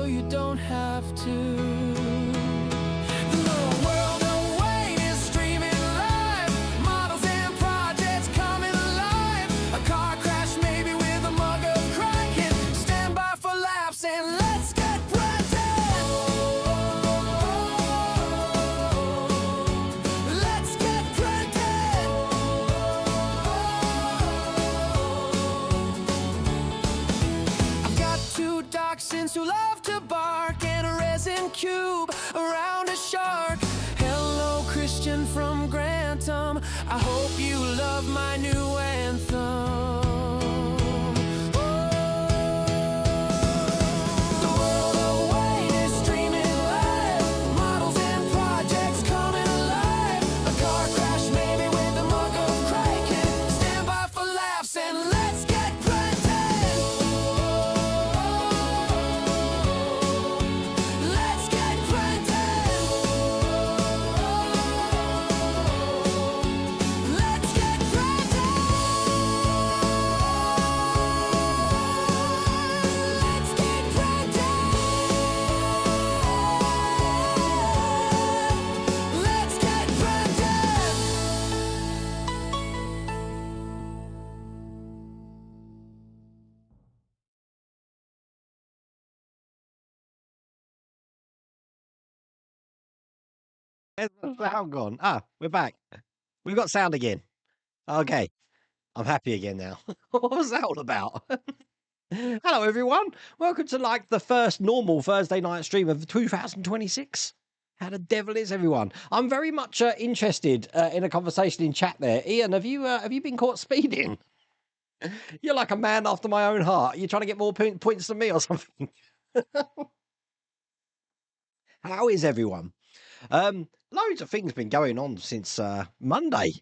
you don't have to. The little world away is streaming live. Models and projects coming alive. A car crash maybe with a mug of Kraken. Stand by for laughs and let's get branded. Let's get branded. I've got two dachshunds who love to bark and a resin cube around a shark. Hello, Christian from Grantham. I hope you love my new anthem. The world away is streaming live. Models and projects coming alive. A car crash maybe with a mug of Kraken. Stand by for laughs and let's get branded. Let's get branded. Let's get branded. Let's get branded. Let's get branded. Where's the sound gone? Ah, we're back. We've got sound again. Okay. I'm happy again now. What was that all about? Hello, everyone. Welcome to like the first normal Thursday night stream of 2026. How the devil is everyone? I'm very much interested in a conversation in chat there. Ian, have you been caught speeding? You're like a man after my own heart. You're trying to get more points than me or something. How is everyone? Loads of things been going on since Monday.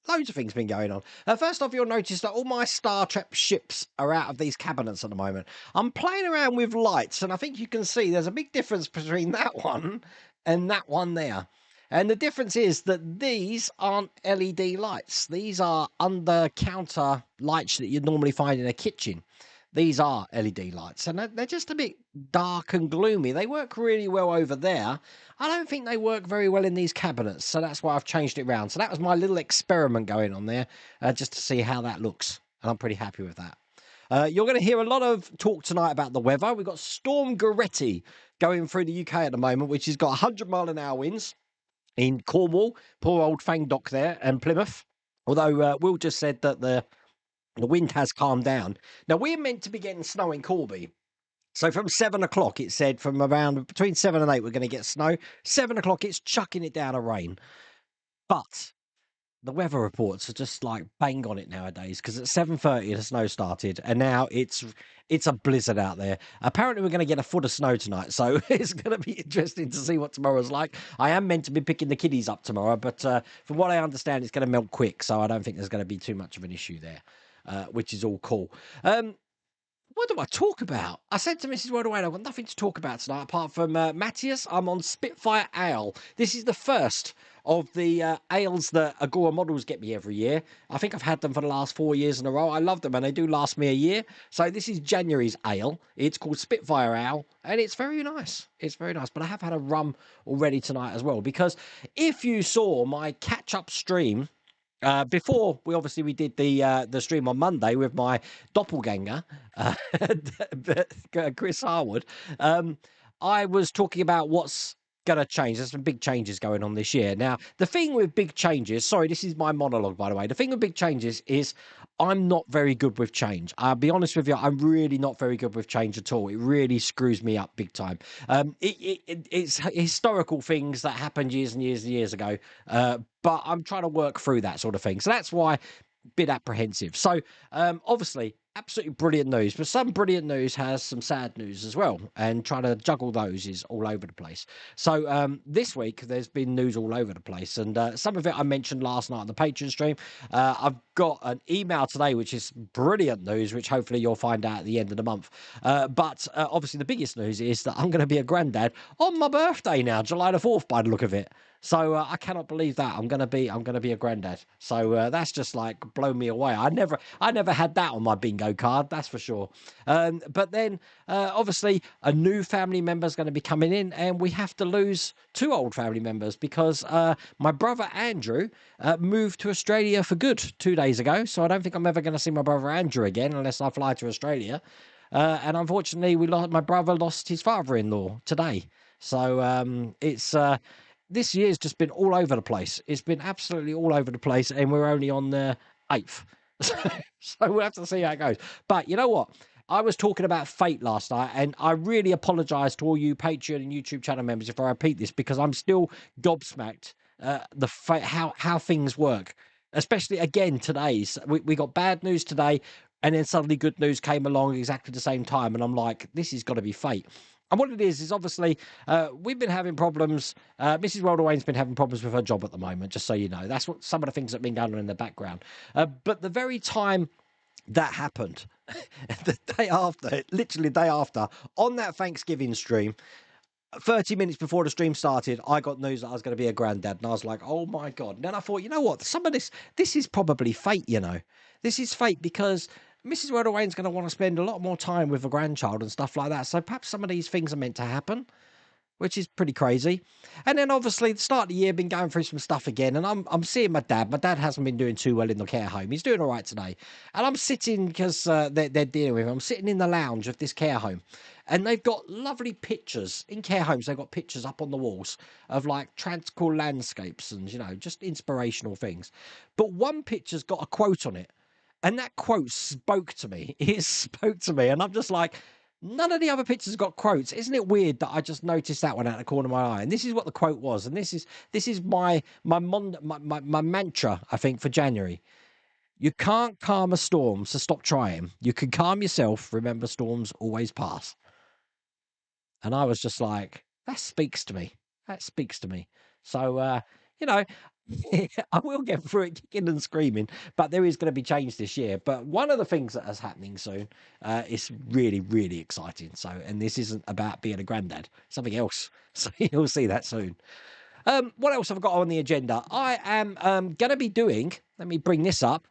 Loads of things been going on. First off, you'll notice that all my Star Trek ships are out of these cabinets at the moment. I'm playing around with lights, and I think you can see there's a big difference between that one and that one there. And the difference is that these aren't LED lights. These are under-counter lights that you'd normally find in a kitchen. These are LED lights, and they're just a bit dark and gloomy. They work really well over there. I don't think they work very well in these cabinets, so that's why I've changed it around. So that was my little experiment going on there, just to see how that looks, and I'm pretty happy with that. You're going to hear a lot of talk tonight about the weather. We've got Storm Goretti going through the UK at the moment, which has got 100-mile-an-hour winds in Cornwall, poor old Fang Dock there, and Plymouth. Although Will just said that the wind has calmed down. Now, we're meant to be getting snow in Corby. So from 7 o'clock, it said from around between 7 and 8, we're going to get snow. 7 o'clock, it's chucking it down a rain. But the weather reports are just like bang on it nowadays, because at 7:30 the snow started, and now it's a blizzard out there. Apparently we're going to get a foot of snow tonight, so it's going to be interesting to see what tomorrow's like. I am meant to be picking the kiddies up tomorrow, but from what I understand, it's going to melt quick, so I don't think there's going to be too much of an issue there. Which is all cool. What do I talk about? I said to Mrs. Worldwide, I've got nothing to talk about tonight apart from Matthias. I'm on Spitfire Ale. This is the first of the ales that Agora Models get me every year. I think I've had them for the last 4 years in a row. I love them, and they do last me a year. So this is January's ale. It's called Spitfire Ale, and it's very nice. It's very nice. But I have had a rum already tonight as well, because if you saw my catch-up stream before we did the stream on Monday with my doppelganger, Chris Harwood, I was talking about what's going to change. There's some big changes going on this year. Now, the thing with big changes, sorry, this is my monologue, by the way. The thing with big changes is I'm not very good with change. I'll be honest with you, I'm really not very good with change at all. It really screws me up big time. It's historical things that happened years and years and years ago, but I'm trying to work through that sort of thing. So that's why bit apprehensive. So obviously absolutely brilliant news, but some brilliant news has some sad news as well, and trying to juggle those is all over the place. So this week there's been news all over the place, and some of it I mentioned last night on the Patreon stream. I've got an email today which is brilliant news, which hopefully you'll find out at the end of the month, but obviously the biggest news is that I'm going to be a granddad on my birthday now, July the 4th, by the look of it. So I cannot believe that I'm gonna be a granddad. So that's just like blown me away. I never had that on my bingo bingo card, that's for sure. But then, obviously, a new family member is going to be coming in, and we have to lose 2 old family members because my brother Andrew moved to Australia for good 2 days ago. So I don't think I'm ever going to see my brother Andrew again unless I fly to Australia. And unfortunately, my brother lost his father-in-law today. So it's this year's just been all over the place. It's been absolutely all over the place, and we're only on the 8th. So we'll have to see how it goes. But you know what? I was talking about fate last night, and I really apologise to all you Patreon and YouTube channel members if I repeat this, because I'm still gobsmacked how things work. Especially again today. We got bad news today, and then suddenly good news came along exactly the same time, and I'm like, this has got to be fate. And what it is obviously we've been having problems. Mrs. Rhoda Wayne's been having problems with her job at the moment, just so you know. That's what some of the things that have been going on in the background. But the very time that happened, the day after, literally the day after, on that Thanksgiving stream, 30 minutes before the stream started, I got news that I was going to be a granddad, and I was like, oh my God. And then I thought, you know what? Some of this is probably fate, you know. This is fate because Mrs. Rhoda Wayne's going to want to spend a lot more time with a grandchild and stuff like that. So perhaps some of these things are meant to happen, which is pretty crazy. And then obviously the start of the year, been going through some stuff again, and I'm seeing my dad. My dad hasn't been doing too well in the care home. He's doing all right today. And I'm sitting, because they're dealing with him, I'm sitting in the lounge of this care home, and they've got lovely pictures. In care homes, they've got pictures up on the walls of like tranquil landscapes and, you know, just inspirational things. But one picture's got a quote on it, and that quote spoke to me. It spoke to me, and I'm just like, none of the other pictures got quotes. Isn't it weird that I just noticed that one out of the corner of my eye? And this is what the quote was. And this is my mantra, I think, for January. You can't calm a storm, so stop trying. You can calm yourself. Remember, storms always pass. And I was just like, that speaks to me. That speaks to me. So, you know, I will get through it kicking and screaming, but there is going to be change this year. But one of the things that is happening soon is really, really exciting. So, and this isn't about being a granddad, something else. So you'll see that soon. What else have I got on the agenda? I am going to be doing, let me bring this up,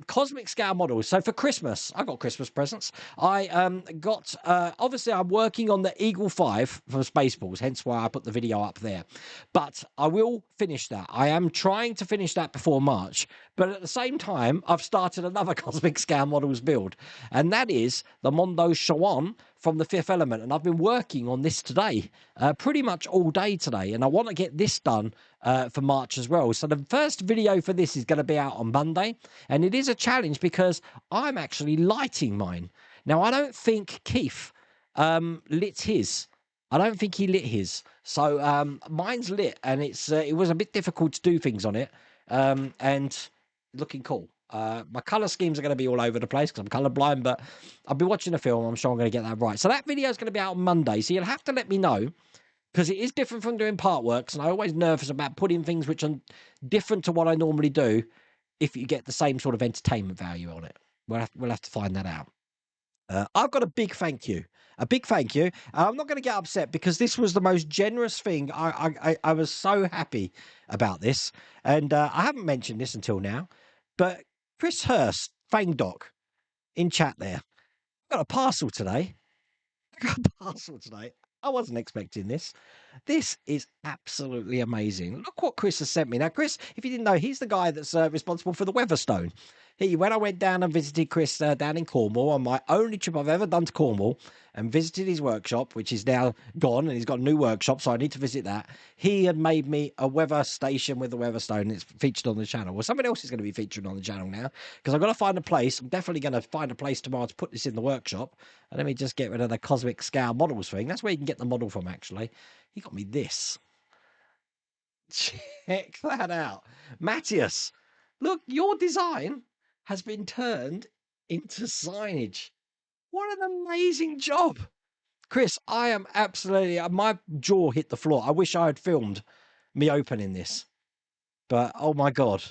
cosmic scale models. So for Christmas, I got Christmas presents. I got, obviously I'm working on the Eagle 5 for Spaceballs, hence why I put the video up there. But I will finish that. I am trying to finish that before March. But at the same time, I've started another cosmic scale models build. And that is the Mondo Shawan from the Fifth Element. And I've been working on this today, pretty much all day today. And I want to get this done for March as well. So the first video for this is going to be out on Monday. And it is a challenge because I'm actually lighting mine. Now, I don't think Keith lit his. I don't think he lit his. So mine's lit, and it was a bit difficult to do things on it. And looking cool. My color schemes are going to be all over the place because I'm colorblind, but I'll be watching the film. I'm sure I'm going to get that right. So that video is going to be out on Monday. So you'll have to let me know, because it is different from doing part works, and I'm always nervous about putting things which are different to what I normally do if you get the same sort of entertainment value on it. We'll have to find that out. I've got a big thank you. A big thank you. I'm not going to get upset because this was the most generous thing. I was so happy about this. And I haven't mentioned this until now, but Chris Hurst, Fang Doc, in chat there. I got a parcel today. I wasn't expecting this. This is absolutely amazing. Look what Chris has sent me. Now, Chris, if you didn't know, he's the guy that's responsible for the Weatherstone. When I went down and visited Chris down in Cornwall on my only trip I've ever done to Cornwall and visited his workshop, which is now gone, and he's got a new workshop, so I need to visit that. He had made me a weather station with the Weatherstone, and it's featured on the channel. Well, somebody else is going to be featured on the channel now, because I've got to find a place. I'm definitely going to find a place tomorrow to put this in the workshop. And let me just get rid of the cosmic scale models thing. That's where you can get the model from, actually. He got me this. Check that out. Matthias, look, your design has been turned into signage. What an amazing job. Chris, I am absolutely, my jaw hit the floor. I wish I had filmed me opening this. But, oh my God.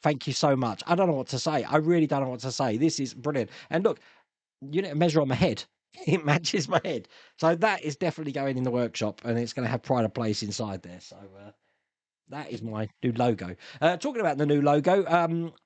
Thank you so much. I don't know what to say. I really don't know what to say. This is brilliant. And look, you need to measure on my head. It matches my head. So that is definitely going in the workshop, and it's going to have pride of place inside there. So That is my new logo. Talking about the new logo,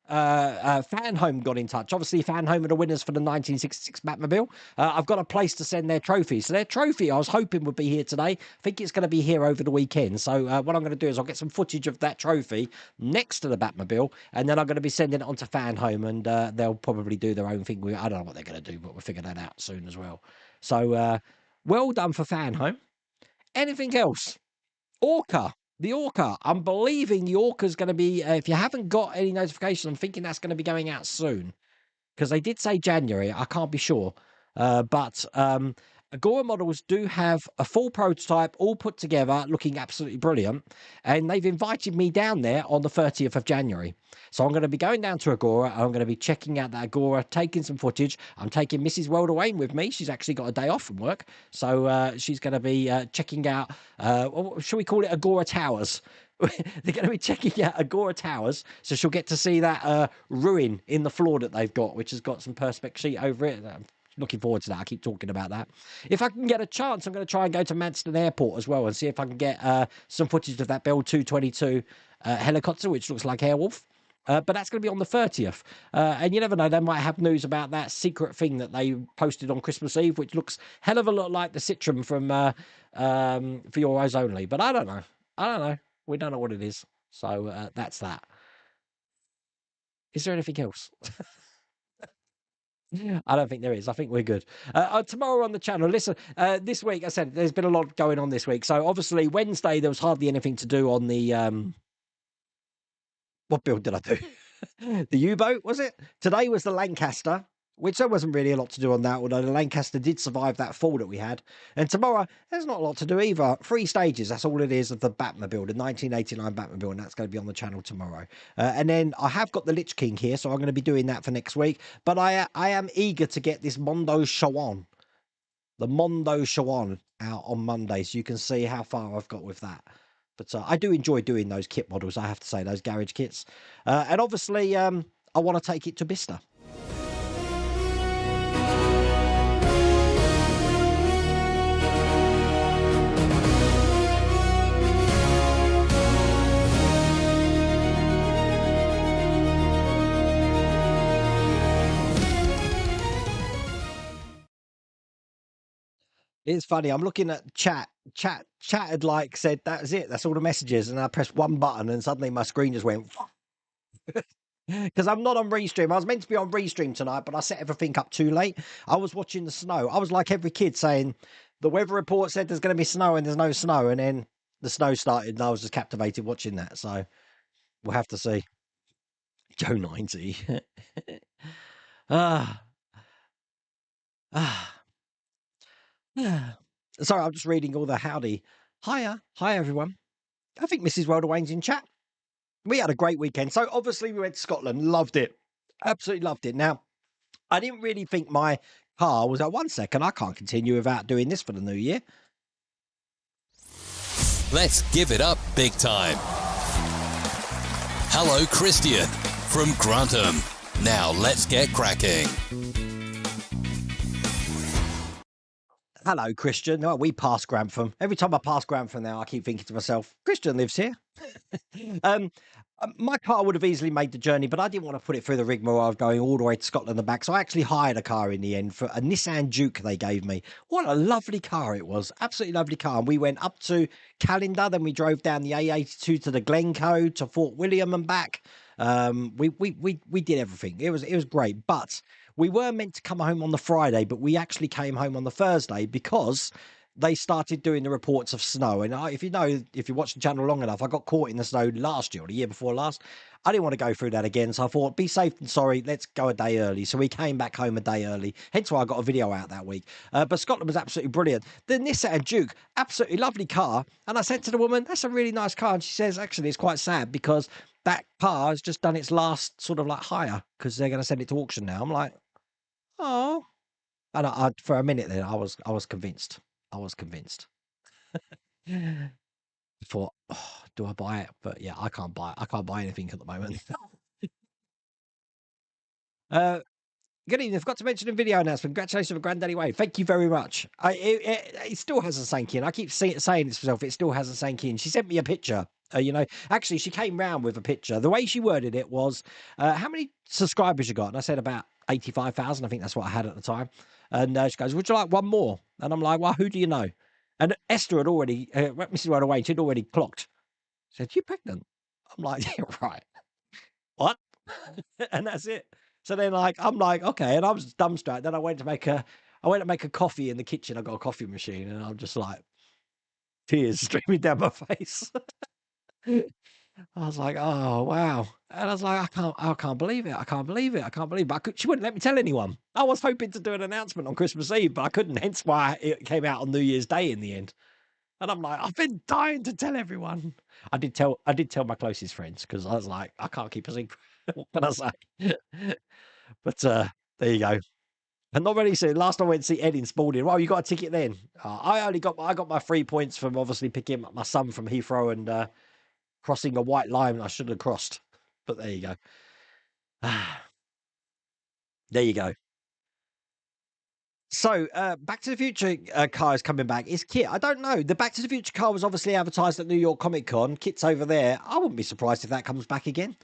Fanhome got in touch. Obviously, Fanhome are the winners for the 1966 Batmobile. I've got a place to send their trophy. So their trophy, I was hoping would be here today. I think it's going to be here over the weekend. So what I'm going to do is I'll get some footage of that trophy next to the Batmobile, and then I'm going to be sending it on to Fanhome, and they'll probably do their own thing. I don't know what they're going to do, but we'll figure that out soon as well. So well done for Fanhome. Anything else? Orca. The Orca. I'm believing the Orca's going to be, if you haven't got any notification, I'm thinking that's going to be going out soon. Because they did say January. I can't be sure. But Agora models do have a full prototype all put together, looking absolutely brilliant. And they've invited me down there on the 30th of January. So I'm going to be going down to Agora. I'm going to be checking out that Agora, taking some footage. I'm taking Mrs. Welder Wayne with me. She's actually got a day off from work. So she's going to be checking out, shall we call it Agora Towers? They're going to be checking out Agora Towers, so she'll get to see that ruin in the floor that they've got, which has got some Perspex sheet over it. I'm looking forward to that. I keep talking about that. If I can get a chance, I'm going to try and go to Manston Airport as well and see if I can get some footage of that Bell 222 helicopter, which looks like Airwolf. But that's going to be on the 30th. And you never know, they might have news about that secret thing that they posted on Christmas Eve, which looks hell of a lot like the Citroen from For Your Eyes Only. But I don't know. We don't know what it is. So that's that. Is there anything else? I don't think there is. I think we're good. Tomorrow on the channel, listen, this week, I said there's been a lot going on this week. So obviously Wednesday, there was hardly anything to do on the... what build did I do? The U-boat, was it? Today was the Lancaster, which there wasn't really a lot to do on that, although the Lancaster did survive that fall that we had. And tomorrow, there's not a lot to do either. 3 stages, that's all it is, of the Batmobile, the 1989 Batmobile, and that's going to be on the channel tomorrow. And then I have got the Lich King here, so I'm going to be doing that for next week. But I am eager to get this Mondo Shawan, the Mondo Shawan, out on Monday, so you can see how far I've got with that. But I do enjoy doing those kit models, I have to say, those garage kits. And obviously, I want to take it to Bicester. It's funny. I'm looking at chat. Chat had like said that was it. That's all the messages, and I pressed one button, and suddenly my screen just went. Because I'm not on Restream. I was meant to be on Restream tonight, but I set everything up too late. I was watching the snow. I was like every kid saying, the weather report said there's going to be snow, and there's no snow, and then the snow started, and I was just captivated watching that. So we'll have to see. Joe 90. ah. Sorry, I'm just reading all the howdy. Hiya. Hi, everyone. I think Mrs. Welder Wayne's in chat. We had a great weekend. So obviously we went to Scotland. Loved it. Absolutely loved it. Now, I didn't really think my car was at 1 second. I can't continue without doing this for the new year. Let's give it up big time. Hello, Christian from Grantham. Now let's get cracking. Hello, Christian. Oh, we passed Grantham. Every time I pass Grantham now, I keep thinking to myself, Christian lives here. My car would have easily made the journey, but I didn't want to put it through the rigmarole of going all the way to Scotland and back. So I actually hired a car in the end for a Nissan Juke they gave me. What a lovely car it was. Absolutely lovely car. And we went up to Callander, then we drove down the A82 to the Glencoe to Fort William and back. We did everything. It was great. But we were meant to come home on the Friday, but we actually came home on the Thursday because they started doing the reports of snow. And if you watch the channel long enough, I got caught in the snow last year or the year before last. I didn't want to go through that again. So I thought, be safe than sorry. Let's go a day early. So we came back home a day early. Hence why I got a video out that week. But Scotland was absolutely brilliant. The Nissan Juke, absolutely lovely car. And I said to the woman, that's a really nice car. And she says, actually, it's quite sad because that car has just done its last sort of like hire because they're going to send it to auction now. I'm like, oh. And I for a minute then, I was convinced. I was convinced. Thought, oh, do I buy it? But yeah, I can't buy it. I can't buy anything at the moment. Good evening. I forgot to mention a video announcement. Congratulations for Granddaddy Wayne. Thank you very much. It still hasn't sank in. I keep saying this myself. It still hasn't sank in. She sent me a picture Actually, she came round with a picture. The way she worded it was, how many subscribers you got? And I said about 85,000. I think that's what I had at the time. And she goes, would you like one more? And I'm like, well, who do you know? And Esther had already, Mrs. Runaway, she'd already clocked. She said, you pregnant? I'm like, yeah, right. What? And that's it. So then, I'm like, okay. And I was dumbstruck. Then I went to make a coffee in the kitchen. I got a coffee machine, and I'm just like, tears streaming down my face. I was like, "Oh, wow." And I was like, I can't believe it. I can't believe it. I can't believe it." But she wouldn't let me tell anyone. I was hoping to do an announcement on Christmas Eve, but I couldn't. Hence why it came out on New Year's Day in the end. And I'm like, I've been dying to tell everyone. I did tell my closest friends because I was like, I can't keep a secret. What can I say? But there you go. And not really soon. Last time I went to see Ed in Spalding. Well, you got a ticket then. I got my 3 points from obviously picking up my son from Heathrow and crossing a white line I shouldn't have crossed. But there you go. There you go. So, Back to the Future car is coming back. Is Kit? I don't know. The Back to the Future car was obviously advertised at New York Comic Con. Kit's over there. I wouldn't be surprised if that comes back again.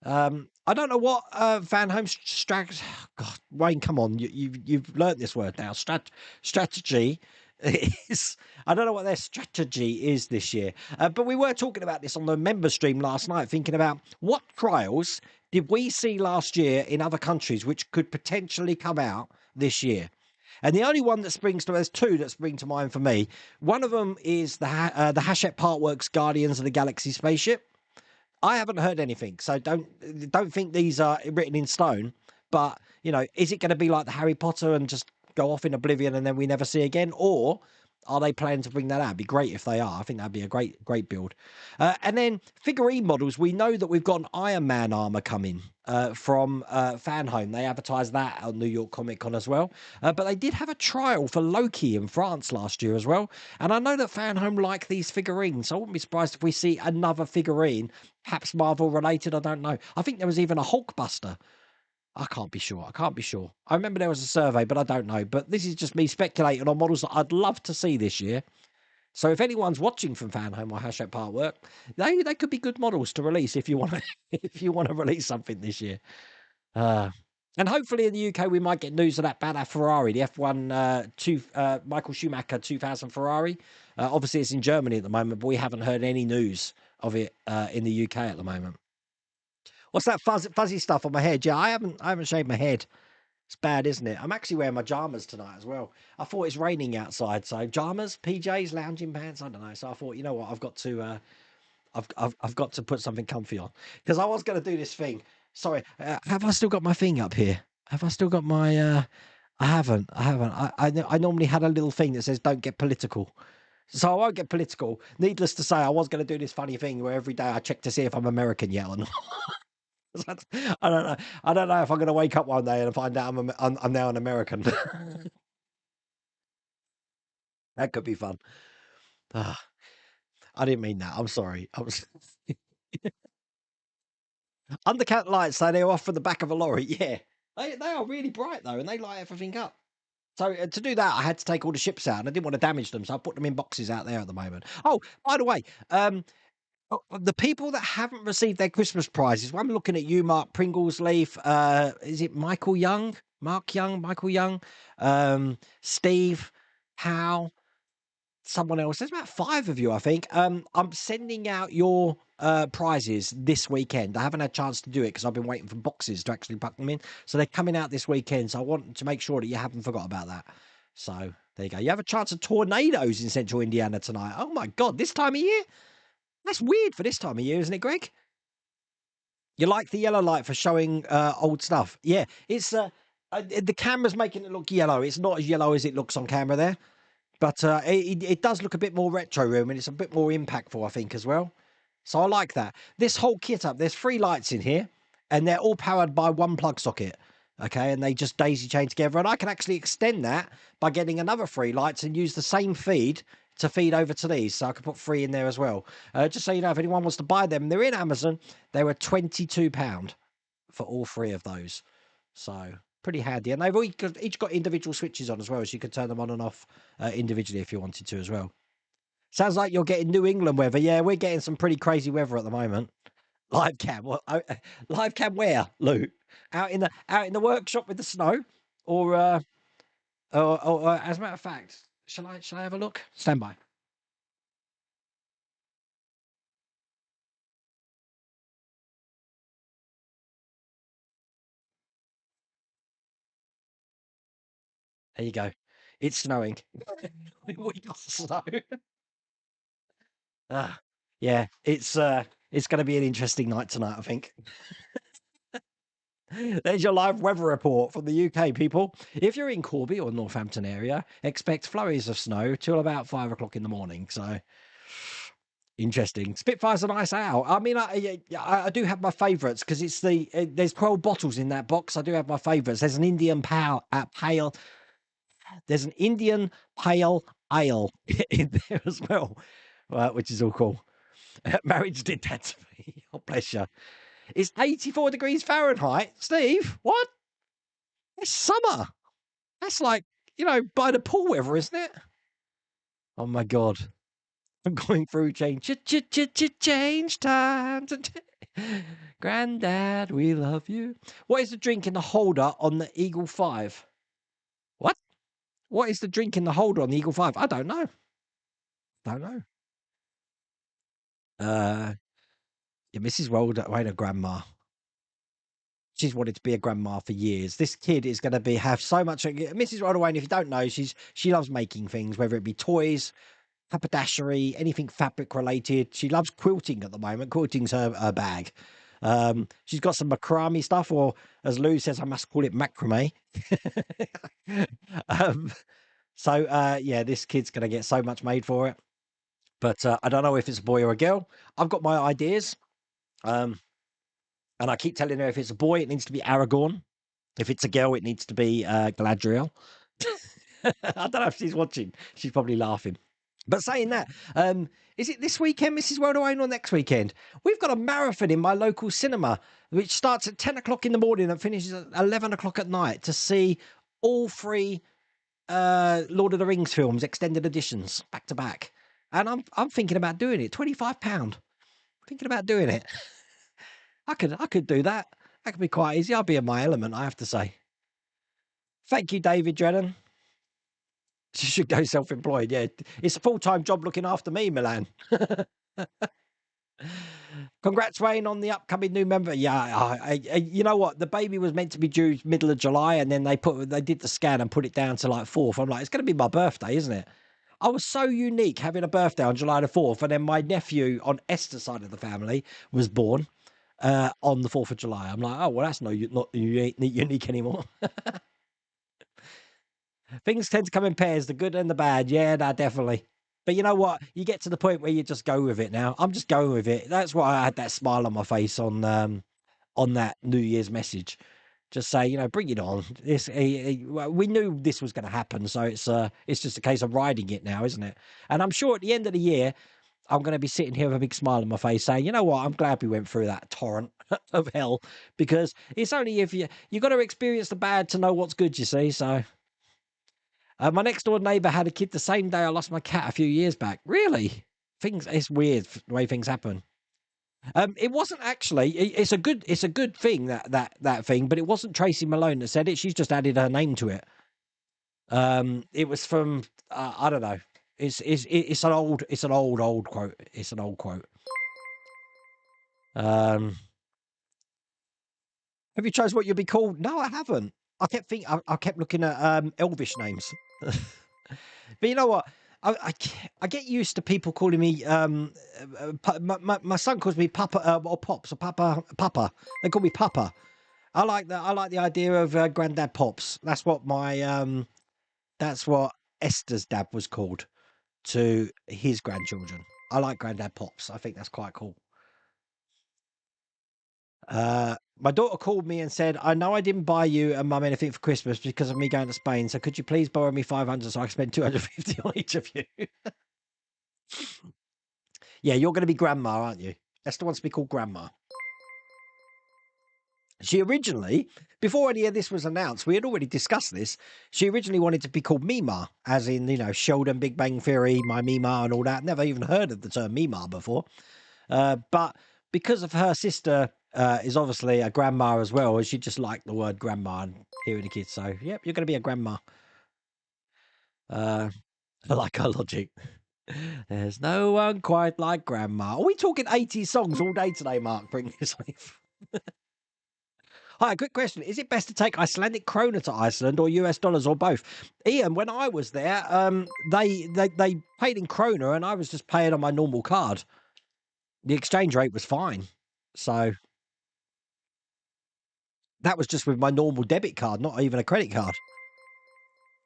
I don't know what Van Home strategy. God, Wayne, come on, you've learnt this word now. Strategy is. I don't know what their strategy is this year. But we were talking about this on the member stream last night, thinking about what trials did we see last year in other countries which could potentially come out this year. And the only one that there's two that spring to mind for me. One of them is the Hachette Parkworks Guardians of the Galaxy spaceship. I haven't heard anything, so don't think these are written in stone. But is it going to be like the Harry Potter and just go off in oblivion and then we never see again, or are they planning to bring that out? It'd be great if they are. I think that'd be a great build. And then figurine models. We know that we've got an Iron Man armor coming from Fan Home. They advertised that at New York Comic Con as well. But they did have a trial for Loki in France last year as well. And I know that Fan Home like these figurines. So I wouldn't be surprised if we see another figurine, perhaps Marvel related. I don't know. I think there was even a Hulkbuster. I can't be sure. I remember there was a survey, but I don't know. But this is just me speculating on models that I'd love to see this year. So if anyone's watching from Fan Home or Hachette Parkwork, they could be good models to release if you want to release something this year. And hopefully in the UK we might get news of that badass Ferrari, the F1 Michael Schumacher 2000 Ferrari. Obviously it's in Germany at the moment, but we haven't heard any news of it in the UK at the moment. What's that fuzzy stuff on my head? Yeah, I haven't shaved my head. It's bad, isn't it? I'm actually wearing my pajamas tonight as well. I thought it's raining outside, so pajamas, PJs, lounging pants. I don't know. So I thought, you know what, I've got to put something comfy on because I was going to do this thing. Sorry, have I still got my thing up here? Have I still got my? I haven't. I normally had a little thing that says "Don't get political." So I won't get political. Needless to say, I was going to do this funny thing where every day I check to see if I'm American yet or not. I don't know. I don't know if I'm going to wake up one day and find out I'm now an American. That could be fun. Ah, I didn't mean that. I'm sorry. I was undercount lights. So they're off from the back of a lorry. Yeah, they are really bright though, and they light everything up. So to do that, I had to take all the ships out, and I didn't want to damage them, so I put them in boxes out there at the moment. Oh, by the way, the people that haven't received their Christmas prizes, well, I'm looking at you, Mark Pringlesleaf. Is it Michael Young? Mark Young, Michael Young, Steve, Hal, someone else. There's about 5 of you, I think. I'm sending out your prizes this weekend. I haven't had a chance to do it because I've been waiting for boxes to actually pack them in. So they're coming out this weekend. So I want to make sure that you haven't forgot about that. So there you go. You have a chance of tornadoes in central Indiana tonight. Oh my God, this time of year? That's weird for this time of year, isn't it, Greg? You like the yellow light for showing old stuff? Yeah, it's the camera's making it look yellow. It's not as yellow as it looks on camera there, but it does look a bit more retro room, and it's a bit more impactful, I think, as well. So I like that. This whole kit up, there's 3 lights in here, and they're all powered by one plug socket. Okay, and they just daisy chain together, and I can actually extend that by getting another 3 lights and use the same feed to feed over to these, so I could put 3 in there as well. Just so you know, if anyone wants to buy them, they're in Amazon. They were £22 for all 3 of those, so pretty handy. And they've each got individual switches on as well, so you can turn them on and off individually if you wanted to as well. Sounds like you're getting New England weather. Yeah, we're getting some pretty crazy weather at the moment. Live cam. What? Live cam where, Lou? Out in the workshop with the snow, or as a matter of fact, shall I have a look? Stand by. There you go. It's snowing. We got snow. Ah, yeah, it's going to be an interesting night tonight, I think. There's your live weather report from the UK, people. If you're in Corby or Northampton area, expect flurries of snow till about 5 o'clock in the morning. So interesting. Spitfire's a nice owl. I mean, I do have my favourites because it's there's 12 bottles in that box. I do have my favourites. There's an Indian pale. There's an Indian pale ale in there as well, which is all cool. Marriage did that to me. Oh, bless you. It's 84 degrees Fahrenheit. Steve, what? It's summer. That's like, by the pool weather, isn't it? Oh, my God. I'm going through change. Change times. Granddad, we love you. What is the drink in the holder on the Eagle 5? What? What is the drink in the holder on the Eagle 5? I don't know. Don't know. Yeah, Mrs. Wayne, grandma. She's wanted to be a grandma for years. This kid is going to have so much. Mrs. Rodawayne, if you don't know, she loves making things, whether it be toys, haberdashery, anything fabric related. She loves quilting at the moment. Quilting's her bag. She's got some macrame stuff, or as Lou says, I must call it macrame. Yeah, this kid's going to get so much made for it. But I don't know if it's a boy or a girl. I've got my ideas. And I keep telling her if it's a boy, it needs to be Aragorn. If it's a girl, it needs to be Galadriel. I don't know if she's watching. She's probably laughing. But saying that, is it this weekend, Mrs. Worldwide, or next weekend? We've got a marathon in my local cinema, which starts at 10 o'clock in the morning and finishes at 11 o'clock at night to see all 3 Lord of the Rings films, extended editions, back to back. And I'm thinking about doing it. £25. Thinking about doing it. I could do that. That could be quite easy. I'll be in my element, I have to say. Thank you, David Drennan. She should go self-employed. Yeah, it's a full-time job looking after me, Milan. Congrats, Wayne, on the upcoming new member. Yeah, you know what? The baby was meant to be due middle of July, and then they did the scan and put it down to like 4th. I'm like, it's going to be my birthday, isn't it? I was so unique having a birthday on July the 4th, and then my nephew on Esther's side of the family was born on the 4th of July. I'm like, oh, well, that's not unique anymore. Things tend to come in pairs, the good and the bad. Yeah, no, definitely. But you know what? You get to the point where you just go with it now. I'm just going with it. That's why I had that smile on my face on that New Year's message. Just say, bring it on. We knew this was going to happen, so it's just a case of riding it now, isn't it? And I'm sure at the end of the year, I'm going to be sitting here with a big smile on my face saying, you know what, I'm glad we went through that torrent of hell, because it's only if you got to experience the bad to know what's good, you see. So my next door neighbour had a kid the same day I lost my cat a few years back. Really? It's weird the way things happen. It wasn't actually. It's a good thing that thing, but it wasn't Tracy Malone that said it. She's just added her name to it. It was from I don't know. It's an old quote. It's an old quote. Have you chosen what you'll be called? No, I haven't. I kept looking at Elvish names. But you know what? I get used to people calling me my son calls me Papa or Pops or Papa. They call me Papa. I like that. I like the idea of Granddad Pops. That's what Esther's dad was called to his grandchildren. I like Granddad Pops. I think that's quite cool. My daughter called me and said, I know I didn't buy you and Mum anything for Christmas because of me going to Spain, so could you please borrow me 500 so I can spend 250 on each of you? Yeah, you're going to be grandma, aren't you? Esther wants to be called grandma. She originally, before any of this was announced, we had already discussed this. She originally wanted to be called Mima, as in, Sheldon, Big Bang Theory, My Mima, and all that. Never even heard of the term Mima before. But because of her sister is obviously a grandma as well, and she just liked the word grandma and hearing the kids. So, yep, you're going to be a grandma. I like her logic. There's no one quite like grandma. Are we talking 80s songs all day today, Mark? Bring this life. Hi, quick question. Is it best to take Icelandic krona to Iceland or US dollars or both? Ian, when I was there, they paid in krona and I was just paying on my normal card. The exchange rate was fine. So that was just with my normal debit card, not even a credit card.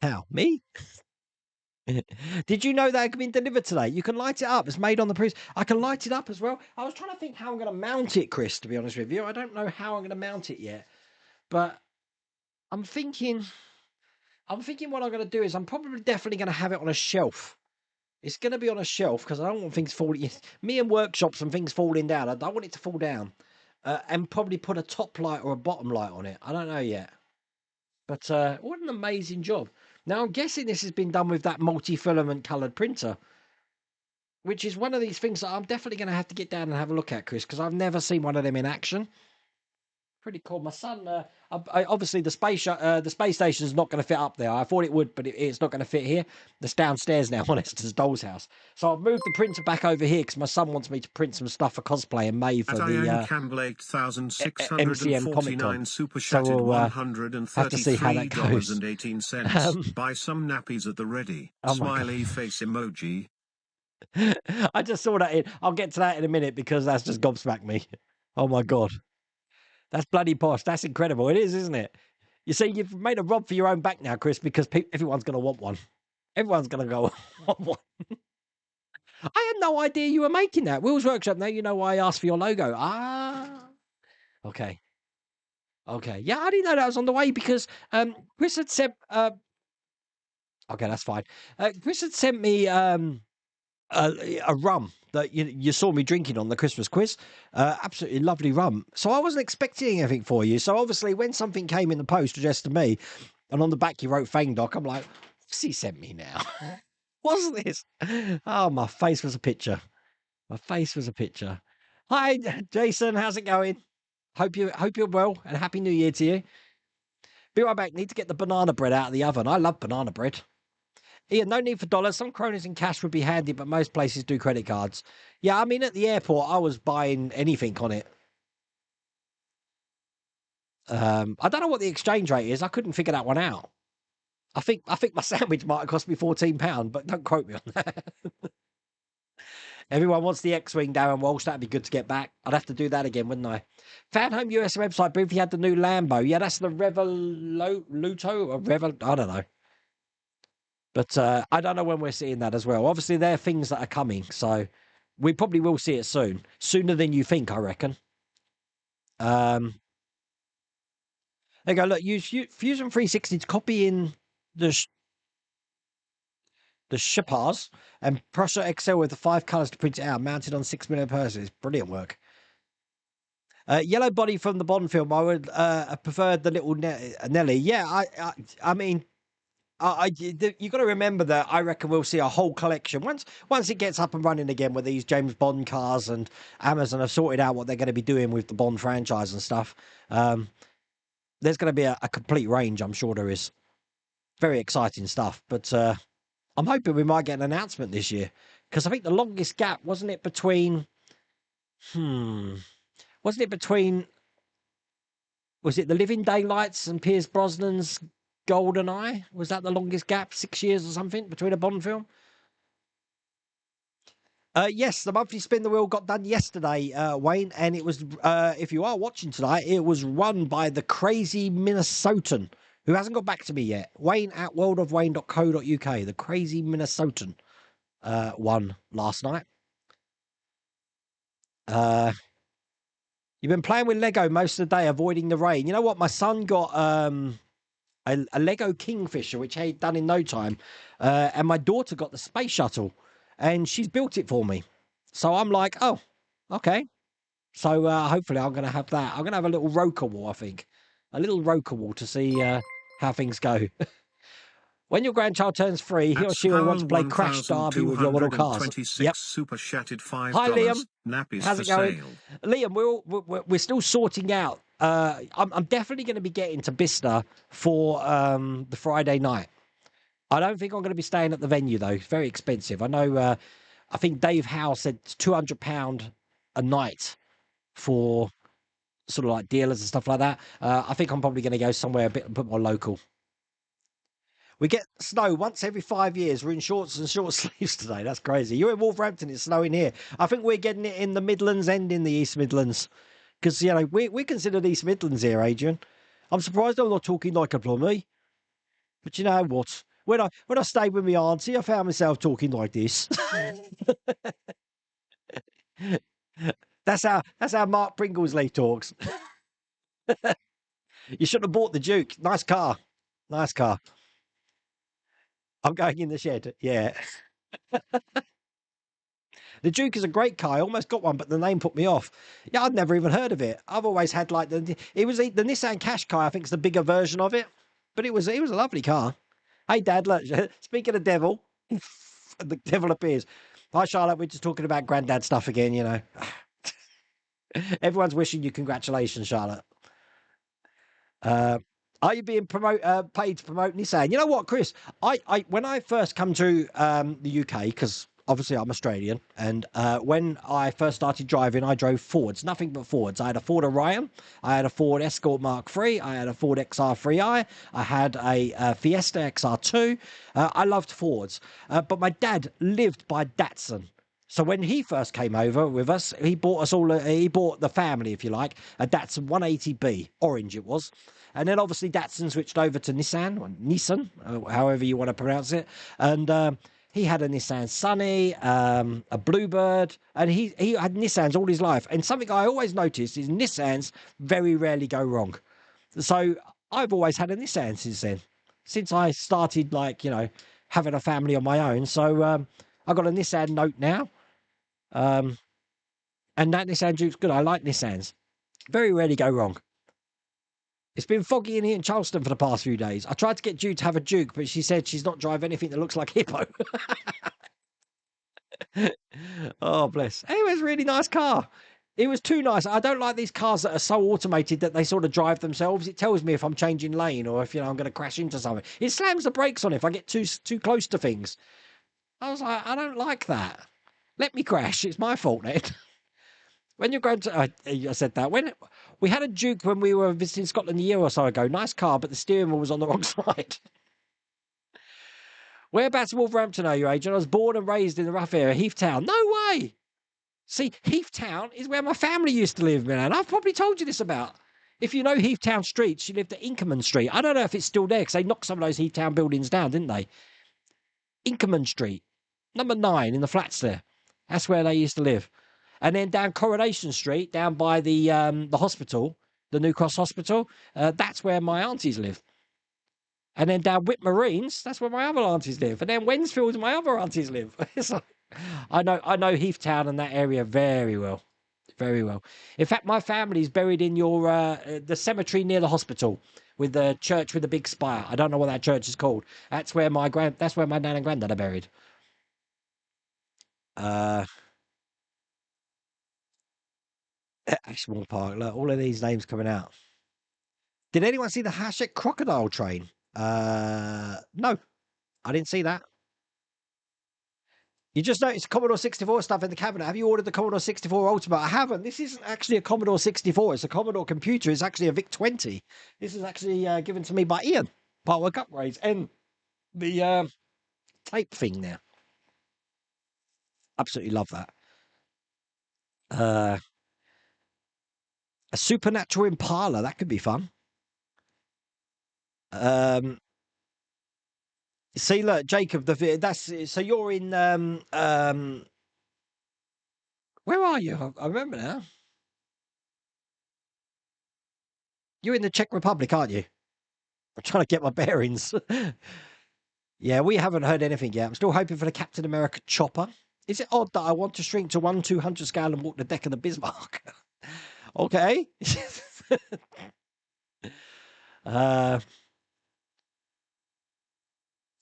How? Me? Did you know that it can be delivered today? You can light it up. It's made on the priest. I can light it up as well. I was trying to think how I'm going to mount it, Chris, to be honest with you. I don't know how I'm going to mount it yet. But I'm thinking what I'm going to do is I'm probably definitely going to have it on a shelf. It's going to be on a shelf because I don't want things falling. Me and workshops and things falling down. I don't want it to fall down. And probably put a top light or a bottom light on it. I don't know yet. But what an amazing job. Now, I'm guessing this has been done with that multi-filament coloured printer, which is one of these things that I'm definitely going to have to get down and have a look at, Chris, because I've never seen one of them in action. Pretty cool. My son, obviously the space station is not going to fit up there. I thought it would, but it's not going to fit here. It's downstairs now on Esther's doll's house. So I've moved the printer back over here because my son wants me to print some stuff for cosplay in May for the Campbell MCM Comic Con. super So chatted we'll have to see how that goes. $133.18. Buy some nappies at the ready. Oh my Smiley face emoji. I just saw that in. I'll get to that in a minute because that's just gobsmacked me. Oh my God. That's bloody posh. That's incredible. It is, isn't it? You see, you've made a rob for your own back now, Chris, because everyone's going to want one. Everyone's going to go want one. I had no idea you were making that. Will's Workshop, now you know why I asked for your logo. Ah. Okay. Okay. Yeah, I didn't know that was on the way because Chris had sent... okay, that's fine. Chris had sent me a rum that you saw me drinking on the Christmas quiz. Absolutely lovely rum. So I wasn't expecting anything for you. So obviously when something came in the post addressed to me and on the back you wrote Fang Doc, I'm like, what's he sent me now? What's this? Oh, my face was a picture. My face was a picture. Hi, Jason. How's it going? Hope you're well and Happy New Year to you. Be right back. Need to get the banana bread out of the oven. I love banana bread. Ian, no need for dollars. Some kronas in cash would be handy, but most places do credit cards. Yeah, I mean, at the airport, I was buying anything on it. I don't know what the exchange rate is. I couldn't figure that one out. I think my sandwich might have cost me £14, but don't quote me on that. Everyone wants the X-Wing, Darren Walsh. That'd be good to get back. I'd have to do that again, wouldn't I? Fan Home US website briefly had the new Lambo. Yeah, that's the Revoluto or I don't know. But I don't know when we're seeing that as well. Obviously, there are things that are coming, so we probably will see it soon. Sooner than you think, I reckon. There you go. Look, use Fusion 360 to copy in the Shapars and Prusa Excel with the 5 colours to print it out, mounted on 6mm purses. Brilliant work. Yellow body from the Bond film. I would have preferred the little Nelly. Yeah, I mean... you got to remember that I reckon we'll see a whole collection once it gets up and running again with these James Bond cars, and Amazon have sorted out what they're going to be doing with the Bond franchise and stuff. There's going to be a complete range, I'm sure there is. Very exciting stuff, but I'm hoping we might get an announcement this year because I think the longest gap wasn't it between was it the Living Daylights and Pierce Brosnan's GoldenEye? Was that the longest gap? 6 years or something between a Bond film? Yes, the monthly spin the wheel got done yesterday, Wayne, and it was, if you are watching tonight, it was run by the crazy Minnesotan, who hasn't got back to me yet. Wayne at worldofwayne.co.uk. The crazy Minnesotan won last night. You've been playing with Lego most of the day, avoiding the rain. You know what? My son got a Lego Kingfisher, which he'd done in no time. And my daughter got the space shuttle, and she's built it for me. So I'm like, oh, okay. So hopefully I'm going to have that. I'm going to have a little roker wall, I think. A little roker wall to see how things go. When your grandchild turns 3, he or At she will want to Howell play Crash Derby with your model cars. Yep. 1226 super chatted Hi, Liam. $5. Nappies How's for it going? sale. Liam, we're still sorting out. I'm definitely going to be getting to Bicester for the Friday night. I don't think I'm going to be staying at the venue, though. It's very expensive. I know, I think Dave Howe said it's £200 a night for sort of like dealers and stuff like that. I think I'm probably going to go somewhere a bit more local. We get snow once every 5 years. We're in shorts and short sleeves today. That's crazy. You're in Wolverhampton. It's snowing here. I think we're getting it in the Midlands and in the East Midlands. Because, you know, we consider the East Midlands here, Adrian. I'm surprised I'm not talking like a plummy. But you know what? When I stayed with my auntie, I found myself talking like this. That's how Mark Pringlesleaf talks. You shouldn't have bought the Duke. Nice car. Nice car. I'm going in the shed. Yeah. The Duke is a great car. I almost got one, but the name put me off. Yeah, I'd never even heard of it. I've always had like the Nissan Qashqai. I think is the bigger version of it, but it was a lovely car. Hey, Dad. Look, speaking of devil, the devil appears. Hi, Charlotte. We're just talking about granddad stuff again. You know, everyone's wishing you congratulations, Charlotte. Are you being paid to promote Nissan? You know what, Chris? I when I first come to the UK, because obviously I'm Australian, and when I first started driving, I drove Fords, nothing but Fords. I had a Ford Orion, I had a Ford Escort Mark III, I had a Ford XR3i, I had a Fiesta XR2. I loved Fords, but my dad lived by Datsun. So when he first came over with us, he bought us all. He bought the family, if you like, a Datsun 180B, orange it was, and then obviously Datsun switched over to Nissan, or Nissan, however you want to pronounce it, and he had a Nissan Sunny, a Bluebird, and he had Nissans all his life. And something I always noticed is Nissans very rarely go wrong. So I've always had a Nissan since then, since I started, like, you know, having a family on my own. So I've got a Nissan Note now. And that Nissan Duke's good. I like Nissans. Very rarely go wrong. It's been foggy in here in Charleston for the past few days. I tried to get Jude to have a Duke, but she said she's not drive anything that looks like Hippo. Oh, bless. It was a really nice car. It was too nice. I don't like these cars that are so automated that they sort of drive themselves. It tells me if I'm changing lane or if, you know, I'm going to crash into something. It slams the brakes on if I get too close to things. I was like, I don't like that. Let me crash. It's my fault, Ned. When you're going to, I said that. When we had a Duke when we were visiting Scotland a year or so ago, nice car, but the steering wheel was on the wrong side. Whereabouts in Wolverhampton are you, Adrian? I was born and raised in the rough area, Heath Town. No way. See, Heath Town is where my family used to live, man. I've probably told you this about. If you know Heath Town Street, she lived at Inkerman Street. I don't know if it's still there because they knocked some of those Heath Town buildings down, didn't they? Inkerman Street, number 9 in the flats there. That's where they used to live. And then down Coronation Street, down by the hospital, the New Cross Hospital, that's where my aunties live. And then down Whit Marines, that's where my other aunties live. And then Wensfield, my other aunties live. So, I know Heath Town and that area very well. Very well. In fact, my family's buried in your the cemetery near the hospital with the church with the big spire. I don't know what that church is called. That's where my nan and granddad are buried. Ashmore Park. Look, all of these names coming out. Did anyone see the Hachette crocodile train? No, I didn't see that. You just noticed Commodore 64 stuff in the cabinet. Have you ordered the Commodore 64 Ultimate? I haven't. This isn't actually a Commodore 64. It's a Commodore computer. It's actually a VIC-20. This is actually given to me by Ian. Part work upgrades and the tape thing there. Absolutely love that. A supernatural Impala. That could be fun. See, look, Jacob, that's so you're in where are you? I remember now. You're in the Czech Republic, aren't you? I'm trying to get my bearings. Yeah, we haven't heard anything yet. I'm still hoping for the Captain America chopper. Is it odd that I want to shrink to 1/200 scale and walk the deck of the Bismarck? Okay.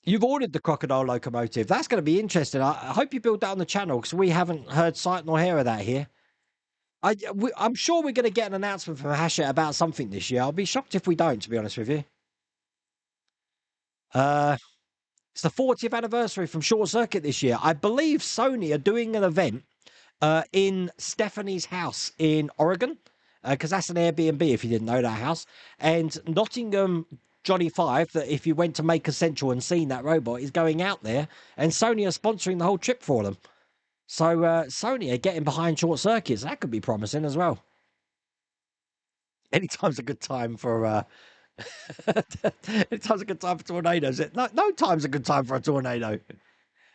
You've ordered the crocodile locomotive. That's going to be interesting. I hope you build that on the channel because we haven't heard sight nor hair of that here. I'm sure we're going to get an announcement from Hachette about something this year. I'll be shocked if we don't, to be honest with you. It's the 40th anniversary from Short Circuit this year. I believe Sony are doing an event in Stephanie's house in Oregon, because that's an Airbnb if you didn't know that house. And Nottingham Johnny Five, that if you went to Maker Central and seen that robot, is going out there, and Sony are sponsoring the whole trip for them. So Sony are getting behind Short Circuits. That could be promising as well. Anytime's a good time for anytime's a good time for tornadoes. No time's a good time for a tornado.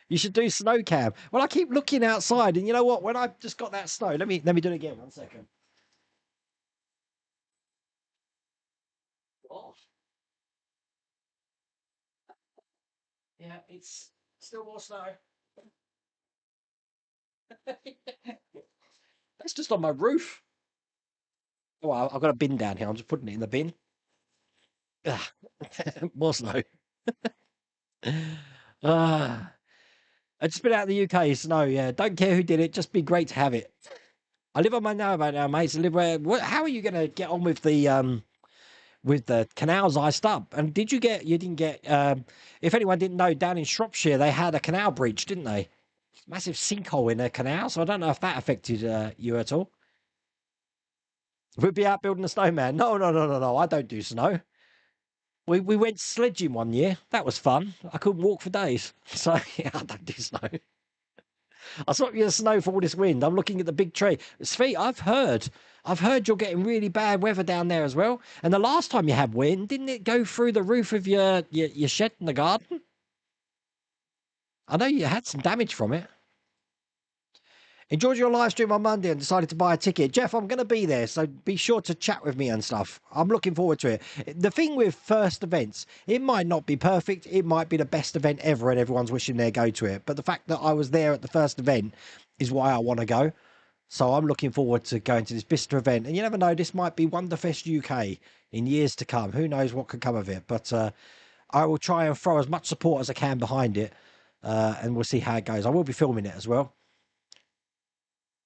You should do snow cam. Well, I keep looking outside, and you know what? When I've just got that snow, let me do it again. 1 second. Oh. Yeah, it's still more snow. That's just on my roof. Oh, I've got a bin down here. I'm just putting it in the bin. More snow. I've just been out of the UK. Snow, yeah. Don't care who did it. Just be great to have it. I live on my narrowboat now, mates. I live where. How are you going to get on with the canals iced up? And did you get? You didn't get. If anyone didn't know, down in Shropshire they had a canal breach, didn't they? Massive sinkhole in a canal. So I don't know if that affected you at all. We'd be out building a snowman. No. I don't do snow. We went sledging one year. That was fun. I couldn't walk for days. So yeah, I don't do snow. I saw you in the snow for all this wind. I'm looking at the big tree. Svi, I've heard you're getting really bad weather down there as well. And the last time you had wind, didn't it go through the roof of your shed in the garden? I know you had some damage from it. Enjoyed your live stream on Monday and decided to buy a ticket. Jeff, I'm going to be there, so be sure to chat with me and stuff. I'm looking forward to it. The thing with first events, it might not be perfect. It might be the best event ever and everyone's wishing they'd go to it. But the fact that I was there at the first event is why I want to go. So I'm looking forward to going to this Bicester event. And you never know, this might be Wonderfest UK in years to come. Who knows what could come of it. But I will try and throw as much support as I can behind it. And we'll see how it goes. I will be filming it as well.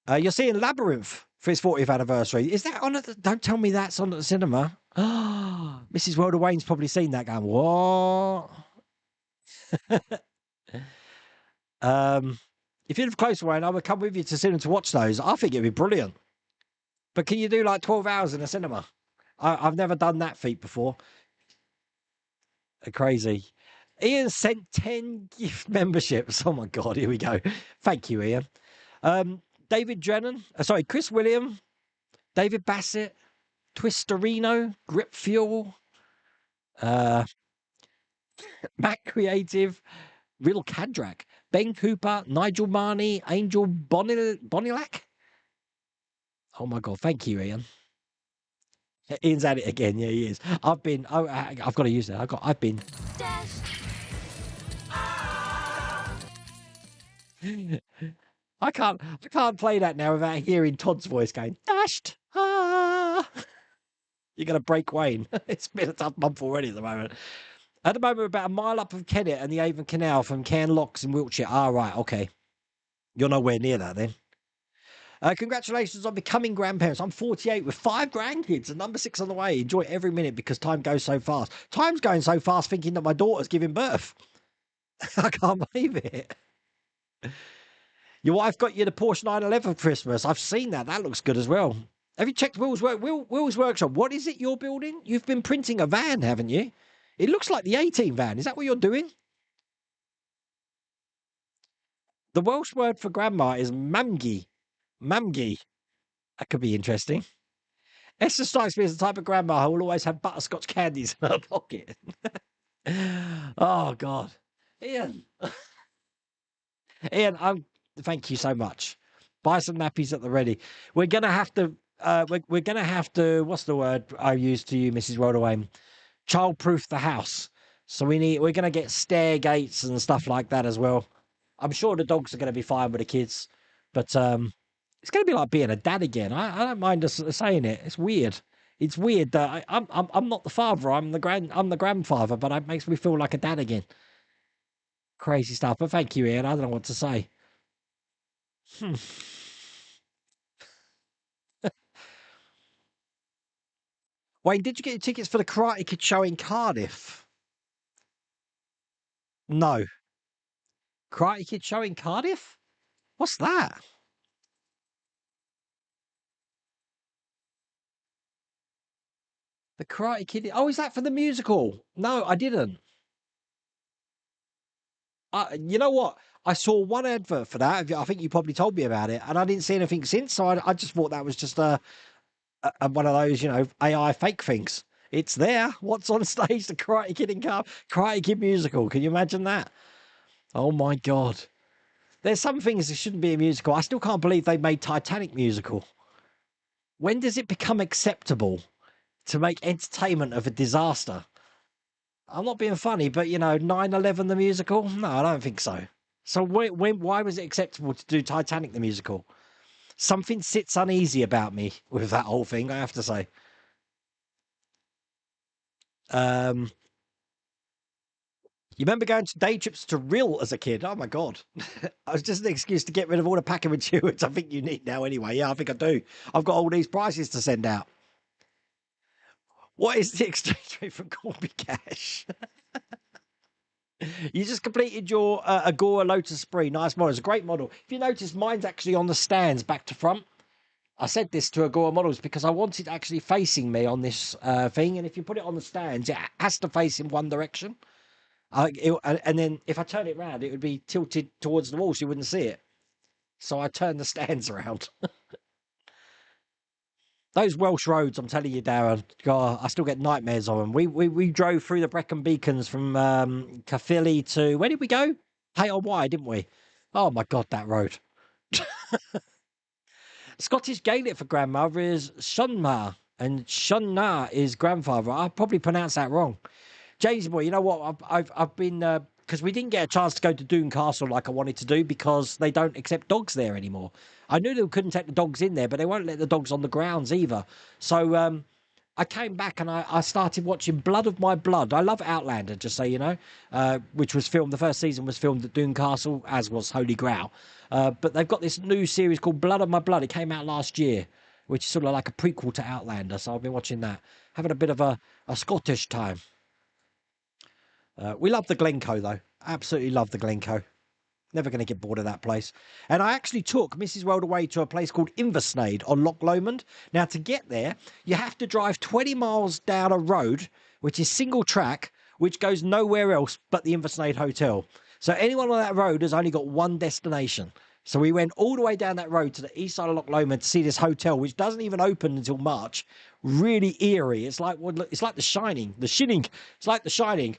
You're seeing Labyrinth for its 40th anniversary. Is that on at the... Don't tell me that's on at the cinema. Mrs. World of Wayne's probably seen that going, what? If you live close away and I would come with you to cinema to watch those, I think it'd be brilliant. But can you do like 12 hours in a cinema? I've never done that feat before. Crazy. Ian sent 10 gift memberships. Oh my God, here we go. Thank you, Ian. David Drennan, Chris William, David Bassett, Twisterino, Grip Fuel, Matt Creative, Riddle Cadrak, Ben Cooper, Nigel Marnie, Angel Bonilac. Oh my God, thank you, Ian. Ian's at it again. Yeah, he is. I've got to use that. I've been. I can't play that now without hearing Todd's voice going, dashed. Ah. You're going to break Wayne. It's been a tough month already at the moment. At the moment, we're about a mile up from Kennet and the Avon Canal from Cairn Locks in Wiltshire. Right, okay. You're nowhere near that then. Congratulations on becoming grandparents. I'm 48 with 5 grandkids and number 6 on the way. Enjoy every minute because time goes so fast. Time's going so fast thinking that my daughter's giving birth. I can't believe it. Your wife got you the Porsche 911 for Christmas. I've seen that. That looks good as well. Have you checked Will's Workshop? What is it you're building? You've been printing a van, haven't you? It looks like the 18 van. Is that what you're doing? The Welsh word for grandma is mamgi. Mamgi. That could be interesting. Esther strikes me as the type of grandma who will always have butterscotch candies in her pocket. Oh, God. Ian. Ian, thank you so much. Buy some nappies at the ready. We're gonna have to. We're gonna have to. What's the word I used to you, Mrs. Rodaway? Childproof the house. So we're gonna get stair gates and stuff like that as well. I'm sure the dogs are gonna be fine with the kids, but It's going to be like being a dad again. I don't mind us saying it. It's weird. It's weird that I'm not the father. I'm the grandfather, but it makes me feel like a dad again. Crazy stuff. But thank you, Ian. I don't know what to say. Hmm. Wayne, did you get your tickets for the Karate Kid show in Cardiff? No. Karate Kid show in Cardiff? What's that? The Karate Kid. Oh, is that for the musical? No, I didn't. You know what? I saw one advert for that. I think you probably told me about it, and I didn't see anything since. So I just thought that was just one of those, AI fake things. It's there. What's on stage? The Karate Kid in Karate Kid musical. Can you imagine that? Oh my God. There's some things that shouldn't be a musical. I still can't believe they made Titanic musical. When does it become acceptable to make entertainment of a disaster? I'm not being funny, but 9/11 the musical? No, I don't think so. So why was it acceptable to do Titanic the musical? Something sits uneasy about me with that whole thing, I have to say. You remember going to day trips to Rill as a kid? Oh my God. I was just an excuse to get rid of all the packing materials I think you need now anyway. Yeah, I think I do. I've got all these prices to send out. What is the exchange rate for Corby Cash? You just completed your Agora Lotus Spree. Nice model. It's a great model. If you notice, mine's actually on the stands back to front. I said this to Agora Models because I want it actually facing me on this thing. And if you put it on the stands, it has to face in one direction. And then if I turn it around, it would be tilted towards the wall so you wouldn't see it. So I turned the stands around. Those Welsh roads, I'm telling you, Darren, God, I still get nightmares of them. We drove through the Brecon Beacons from Caerphilly to, where did we go? Hay on Wye, didn't we? Oh my God, that road. Scottish Gaelic for grandmother is Shunma, and Shunna is grandfather. I probably pronounced that wrong. James boy, you know what? I've been because we didn't get a chance to go to Doon Castle like I wanted to do because they don't accept dogs there anymore. I knew they couldn't take the dogs in there, but they won't let the dogs on the grounds either. So I came back and I started watching Blood of My Blood. I love Outlander, just so you know, which was filmed. The first season was filmed at Doon Castle, as was Holy Grail. But they've got this new series called Blood of My Blood. It came out last year, which is sort of like a prequel to Outlander. So I've been watching that, having a bit of a Scottish time. We love the Glencoe, though. Absolutely love the Glencoe. Never going to get bored of that place. And I actually took Mrs. World away to a place called Inversnaid on Loch Lomond. Now, to get there, you have to drive 20 miles down a road, which is single track, which goes nowhere else but the Inversnaid Hotel. So anyone on that road has only got one destination. So we went all the way down that road to the east side of Loch Lomond to see this hotel, which doesn't even open until March. Really eerie. It's like The Shining. It's like The Shining.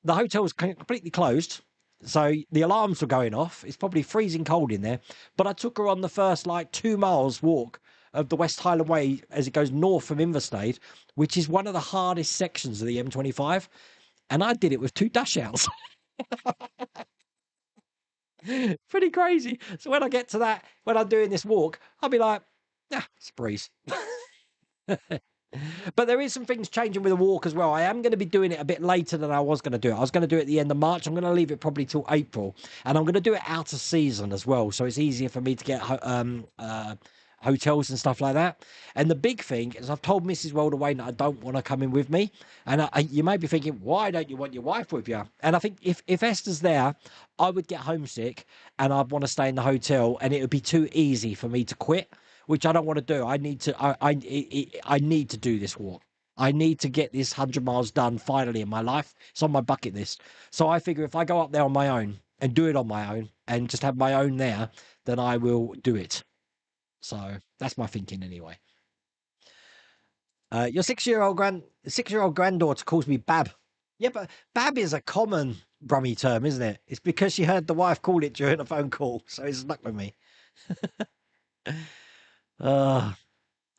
The hotel was completely closed, so the alarms were going off. It's probably freezing cold in there. But I took her on the first 2 miles walk of the West Highland Way as it goes north from Inversnaid, which is one of the hardest sections of the M25. And I did it with 2 dash outs. Pretty crazy. So when I get to that, when I'm doing this walk, I'll be like, it's a breeze. But there is some things changing with the walk as well. I am going to be doing it a bit later than I was going to do it. I was going to do it at the end of March. I'm going to leave it probably till April. And I'm going to do it out of season as well. So it's easier for me to get hotels and stuff like that. And the big thing is I've told Mrs. World away that I don't want to come in with me. And you may be thinking, why don't you want your wife with you? And I think if Esther's there, I would get homesick and I'd want to stay in the hotel and it would be too easy for me to quit, which I don't want to do. I need to do this walk. I need to get this 100 miles done finally in my life. It's on my bucket list. So I figure if I go up there on my own and do it on my own and just have my own there, then I will do it. So that's my thinking anyway. Your 6-year-old granddaughter calls me Bab. Yeah, but Bab is a common Brummie term, isn't it? It's because she heard the wife call it during a phone call, so it's stuck with me. Oh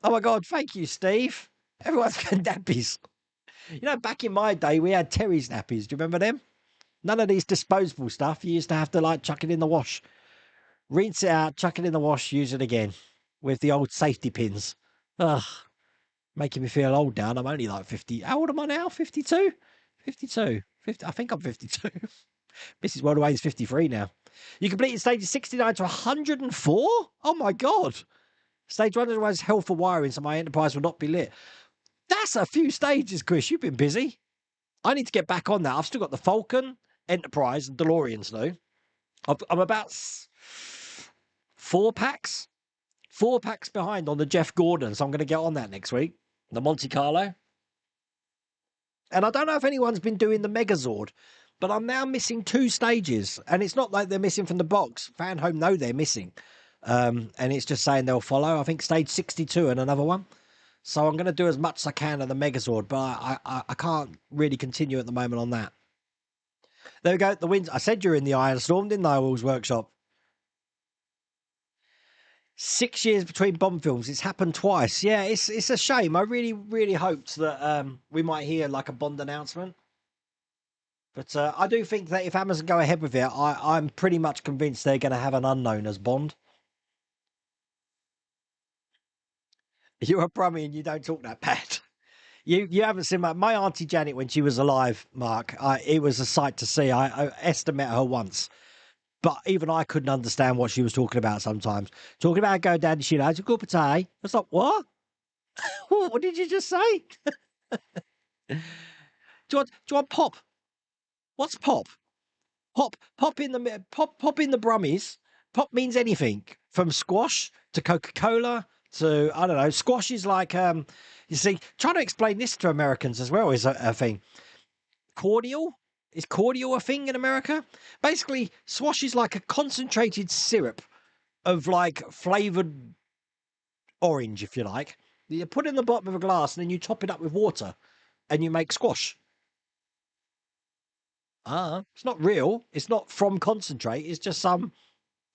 my God, thank you, Steve. Everyone's got nappies. You know, back in my day, we had Terry's nappies. Do you remember them? None of these disposable stuff. You used to have to chuck it in the wash. Rinse it out, chuck it in the wash, use it again. with the old safety pins. Ugh, making me feel old now. And I'm only like 50. How old am I now? 52? 52. 50, I think I'm 52. Mrs. Worldaway's 53 now. You completed stages 69 to 104? Oh my God. Stage 1 was hell for wiring, so my Enterprise will not be lit. That's a few stages, Chris. You've been busy. I need to get back on that. I've still got the Falcon, Enterprise, and DeLorean to do. I'm about 4 packs. 4 packs behind on the Jeff Gordon, so I'm going to get on that next week. The Monte Carlo. And I don't know if anyone's been doing the Megazord, but I'm now missing 2 stages. And it's not like they're missing from the box. Fan Home know they're missing. And it's just saying they'll follow. I think stage 62 and another one. So I'm going to do as much as I can of the Megazord, but I can't really continue at the moment on that. There we go. The winds. I said you're in the Iron Storm, didn't I, Will's Workshop? 6 years between Bond films. It's happened twice. Yeah, it's a shame. I really, really hoped that we might hear like a Bond announcement. But I do think that if Amazon go ahead with it, I'm pretty much convinced they're going to have an unknown as Bond. You're a brummie and you don't talk that bad. You haven't seen my Auntie Janet when she was alive, Mark. It was a sight to see. Esther met her once. But even I couldn't understand what she was talking about sometimes. Talking about going down the shit out, a good potato. I was like, what? What did you just say? do you want pop? What's pop? Pop in the brummies. Pop means anything from squash to Coca-Cola to I don't know. Squash is like you see, trying to explain this to Americans as well is a thing. Cordial. Is cordial a thing in America? Basically, squash is like a concentrated syrup of like flavored orange, if you like. You put it in the bottom of a glass and then you top it up with water and you make squash. It's not real. It's not from concentrate. It's just some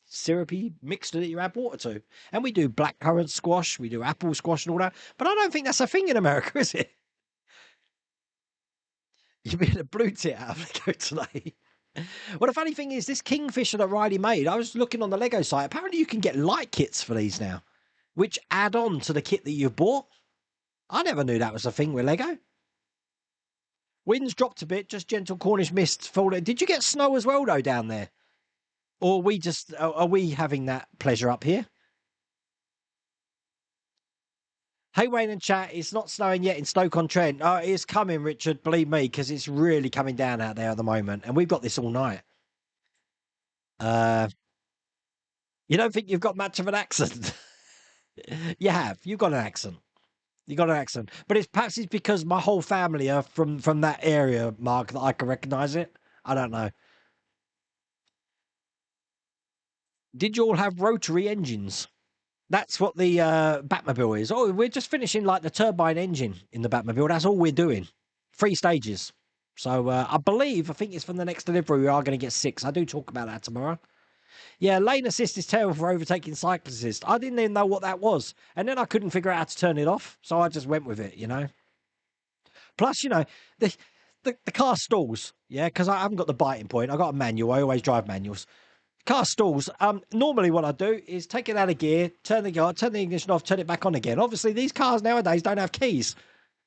syrupy mixture that you add water to. And we do blackcurrant squash, we do apple squash and all that. But I don't think that's a thing in America, is it? You've been a blue tit out of Lego today. Well, the funny thing is, this Kingfisher that Riley made, I was looking on the Lego site. Apparently, you can get light kits for these now, which add on to the kit that you've bought. I never knew that was a thing with Lego. Winds dropped a bit, just gentle Cornish mist falling. Did you get snow as well, though, down there? Or are we having that pleasure up here? Hey, Wayne and chat, it's not snowing yet in Stoke-on-Trent. Oh, it's coming, Richard, believe me, because it's really coming down out there at the moment. And we've got this all night. You don't think you've got much of an accent? You have. You've got an accent. You got an accent. But perhaps it's because my whole family are from that area, Mark, that I can recognise it. I don't know. Did you all have rotary engines? That's what the Batmobile is. Oh, we're just finishing like the turbine engine in the Batmobile. That's all we're doing. 3 stages. So I think it's from the next delivery we are going to get 6. I do talk about that tomorrow. Yeah, lane assist is terrible for overtaking cyclists. I didn't even know what that was. And then I couldn't figure out how to turn it off. So I just went with it, you know. Plus, you know, the car stalls. Yeah, because I haven't got the biting point. I got a manual. I always drive manuals. Car stalls. Normally what I do is take it out of gear, turn the ignition off, turn it back on again. Obviously, these cars nowadays don't have keys.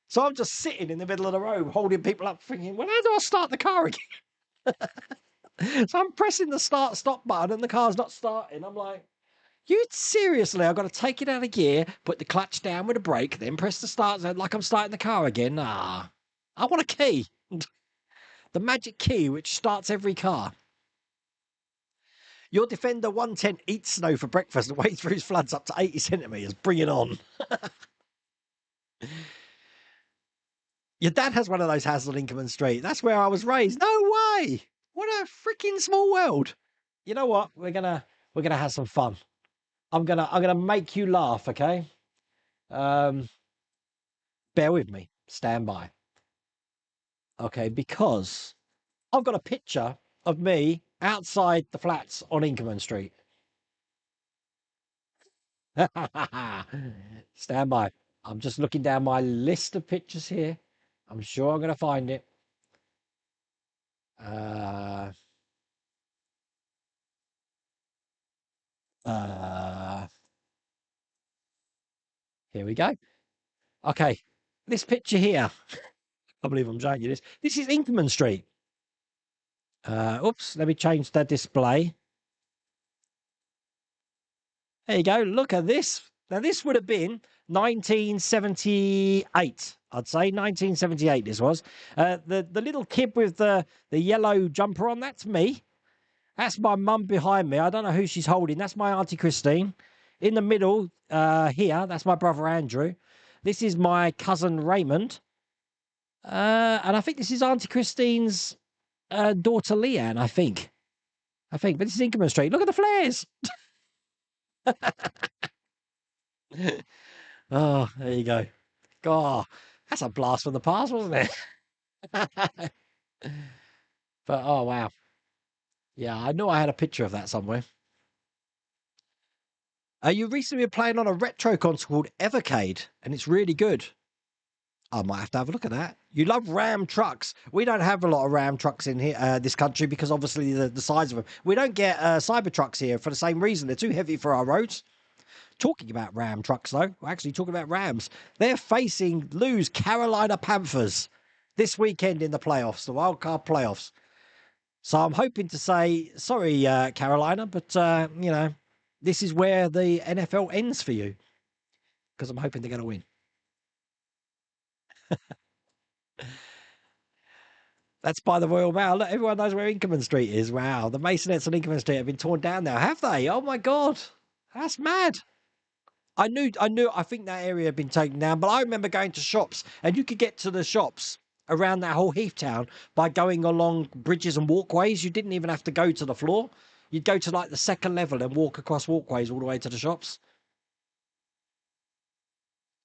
So I'm just sitting in the middle of the road holding people up thinking, well, how do I start the car again? So I'm pressing the stop button and the car's not starting. I'm like, you seriously, I've got to take it out of gear, put the clutch down with a brake, then press the start like I'm starting the car again. I want a key. The magic key which starts every car. Your Defender 110 eats snow for breakfast and wades through his floods up to 80 centimetres. Bring it on. Your dad has one of those houses on Inkerman Street. That's where I was raised. No way. What a freaking small world. You know what? We're gonna have some fun. I'm gonna make you laugh, okay? Bear with me. Stand by. Okay, because I've got a picture of me outside the flats on Inkerman Street. Stand by. I'm just looking down my list of pictures here. I'm sure I'm going to find it. Here we go. Okay, this picture here. I believe I'm showing you this. This is Inkerman Street. Oops, let me change the display. There you go. Look at this. Now, this would have been 1978, I'd say. 1978 this was. The little kid with the yellow jumper on, that's me. That's my mum behind me. I don't know who she's holding. That's my Auntie Christine. In the middle here, that's my brother Andrew. This is my cousin Raymond. And I think this is Auntie Christine's daughter Leanne, I think. But this is Inkerman Street. Look at the flares. Oh, there you go. God, that's a blast from the past, wasn't it? But oh wow. Yeah, I know I had a picture of that somewhere. You recently been playing on a retro console called Evercade, and it's really good. I might have to have a look at that. You love Ram trucks. We don't have a lot of Ram trucks in here, this country, because obviously the size of them. We don't get Cyber trucks here for the same reason. They're too heavy for our roads. Talking about Ram trucks, though, we're actually talking about Rams. They're facing Lou's Carolina Panthers this weekend in the playoffs, the wildcard playoffs. So I'm hoping to say, sorry, Carolina, but, you know, this is where the NFL ends for you, because I'm hoping they're going to win. That's by the Royal Mail. Look, everyone knows where Inkerman Street is. Wow, the Masonettes on Inkerman Street have been torn down now, have they? Oh my God, that's mad. I think that area had been taken down, but I remember going to shops, and you could get to the shops around that whole Heath town by going along bridges and walkways. You didn't even have to go to the floor. You'd go to like the second level and walk across walkways all the way to the shops.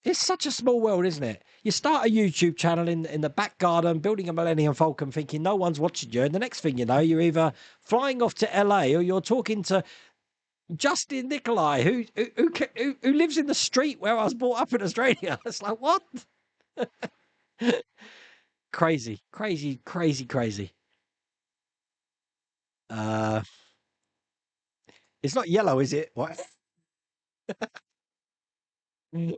It's such a small world, isn't it? You start a YouTube channel in the back garden, building a Millennium Falcon, thinking no one's watching you. And the next thing you know, you're either flying off to LA or you're talking to Justin Nikolai, who lives in the street where I was brought up in Australia. It's like, what? Crazy. It's not yellow, is it? What? Are you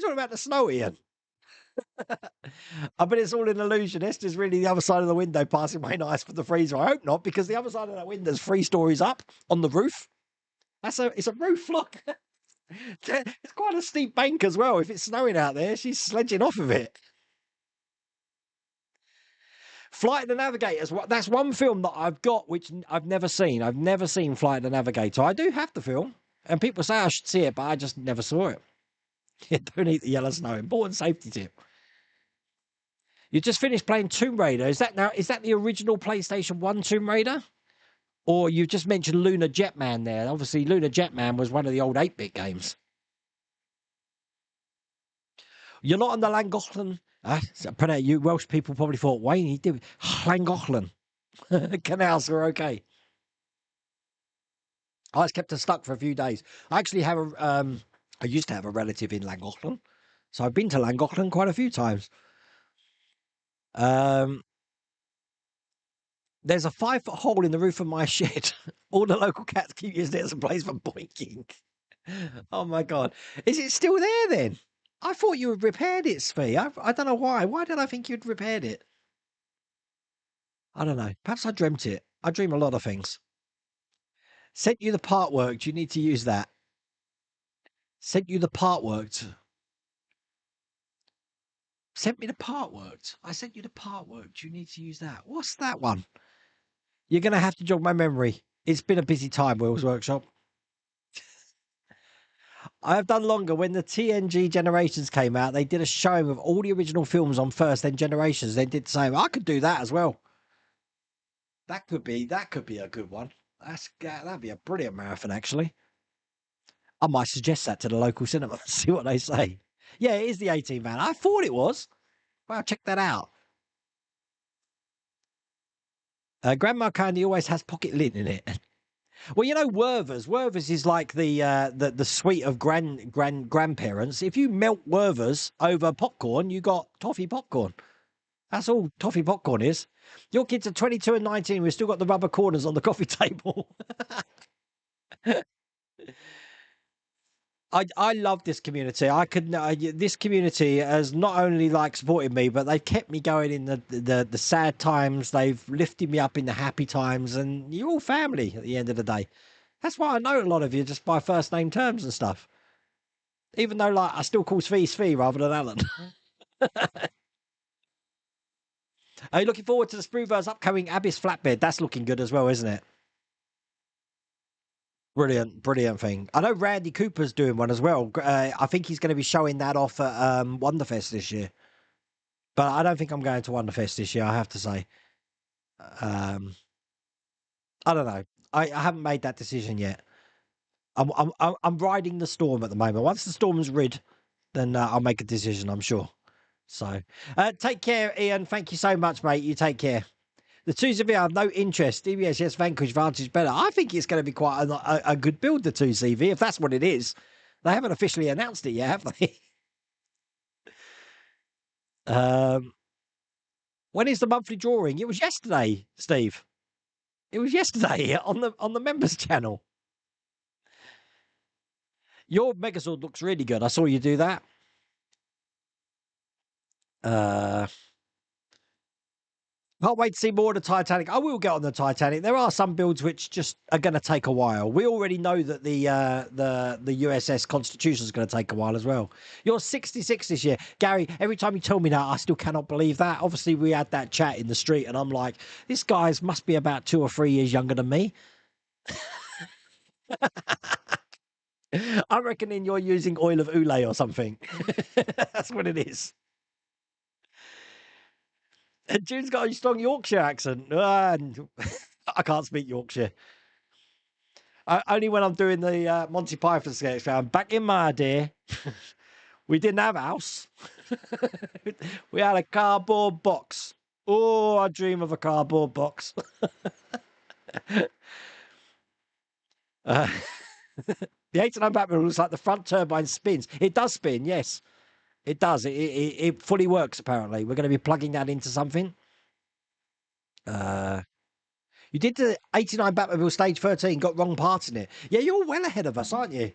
talking about the snow, Ian? I bet it's all an illusion. Esther's really the other side of the window passing my nice for the freezer. I hope not, because the other side of that window is 3 stories up on the roof. It's a roof, look. It's quite a steep bank as well. If it's snowing out there, she's sledging off of it. Flight of the Navigators. That's one film that I've got which I've never seen. I've never seen Flight of the Navigator. I do have the film, and people say I should see it, but I just never saw it. Yeah, don't eat the yellow snow. Important safety tip. You just finished playing Tomb Raider. Is that the original PlayStation 1 Tomb Raider? Or you just mentioned Lunar Jetman there. Obviously, Lunar Jetman was one of the old 8-bit games. You're not on the Llangollen. You Welsh people probably thought, Wayne, he did Llangollen. Canals are okay. I was kept stuck for a few days. I actually have I used to have a relative in Llangollen. So I've been to Llangollen quite a few times. There's a 5-foot hole in the roof of my shed. All the local cats keep using it as a place for boinking. Oh my God. Is it still there then? I thought you had repaired it, Svi. I don't know why. Why did I think you'd repaired it? I don't know. Perhaps I dreamt it. I dream a lot of things. Sent you the part work. Do you need to use that? Sent you the part worked. Sent me the part worked. I sent you the part worked. Do you need to use that? What's that one? You're going to have to jog my memory. It's been a busy time, Will's Workshop. I have done longer. When the TNG Generations came out, they did a showing of all the original films on first, then Generations. They did the same. I could do that as well. That could be a good one. That'd be a brilliant marathon, actually. I might suggest that to the local cinema. See what they say. Yeah, it is the 18 man. I thought it was. Well, check that out. Grandma Candy always has pocket lint in it. Well, you know, Werther's. Werther's is like the suite of grandparents. If you melt Werther's over popcorn, you got toffee popcorn. That's all toffee popcorn is. Your kids are 22 and 19. We've still got the rubber corners on the coffee table. I love this community. I could this community has not only like supported me, but they've kept me going in the sad times. They've lifted me up in the happy times, and you're all family at the end of the day. That's why I know a lot of you just by first name terms and stuff. Even though like I still call Svi rather than Alan. Are you looking forward to the Spruver's upcoming Abyss flatbed? That's looking good as well, isn't it? Brilliant thing. I know Randy Cooper's doing one as well. I think he's going to be showing that off at Wonderfest this year. But I don't think I'm going to Wonderfest this year, I have to say. I don't know. I haven't made that decision yet. I'm riding the storm at the moment. Once the storm's rid, then I'll make a decision, I'm sure. So take care, Ian. Thank you so much, mate. You take care. The 2CV, I have no interest. DBS, yes, Vanquish, Vantage better. I think it's going to be quite a good build, the 2CV, if that's what it is. They haven't officially announced it yet, have they? When is the monthly drawing? It was yesterday, Steve. It was yesterday on the members channel. Your Megazord looks really good. I saw you do that. Can't wait to see more of the Titanic. I will get on the Titanic. There are some builds which just are going to take a while. We already know that the USS Constitution is going to take a while as well. You're 66 this year. Gary, every time you tell me that, I still cannot believe that. Obviously, we had that chat in the street, and I'm like, this guy must be about 2 or 3 years younger than me. I'm reckoning you're using oil of Ulay or something. That's what it is. And June's got a strong Yorkshire accent. I can't speak Yorkshire. Only when I'm doing the Monty Python sketch. I'm back in my day. We didn't have a house. We had a cardboard box. Oh, I dream of a cardboard box. The 89 Batman looks like the front turbine spins. It does spin, yes. It does. It fully works, apparently. We're going to be plugging that into something. You did the 89 Batmobile Stage 13, got wrong parts in it. Yeah, you're well ahead of us, aren't you?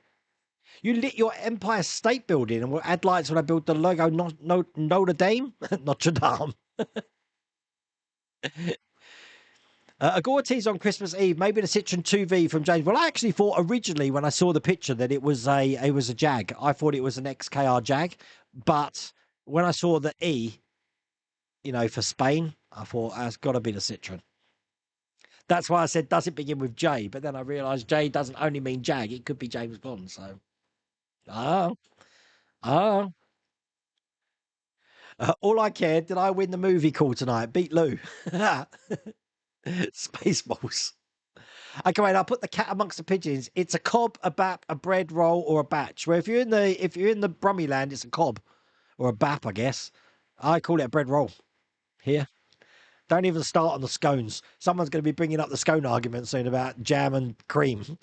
You lit your Empire State Building and will add lights when I build the logo Notre Dame? Notre Dame. A Gore-Tex on Christmas Eve, maybe the Citroen 2V from James. Well, I actually thought originally when I saw the picture that it was a Jag. I thought it was an XKR Jag, but when I saw the E, for Spain, I thought that's got to be the Citroen. That's why I said, does it begin with J? But then I realised J doesn't only mean Jag; it could be James Bond. So, all I cared, did I win the movie call tonight? Beat Lou. Spaceballs. Okay, wait, I'll put the cat amongst the pigeons. It's a cob, a bap, a bread roll, or a batch. Where if you're in the Brummy land, it's a cob or a bap, I guess. I call it a bread roll. Here. Don't even start on the scones. Someone's going to be bringing up the scone argument soon about jam and cream.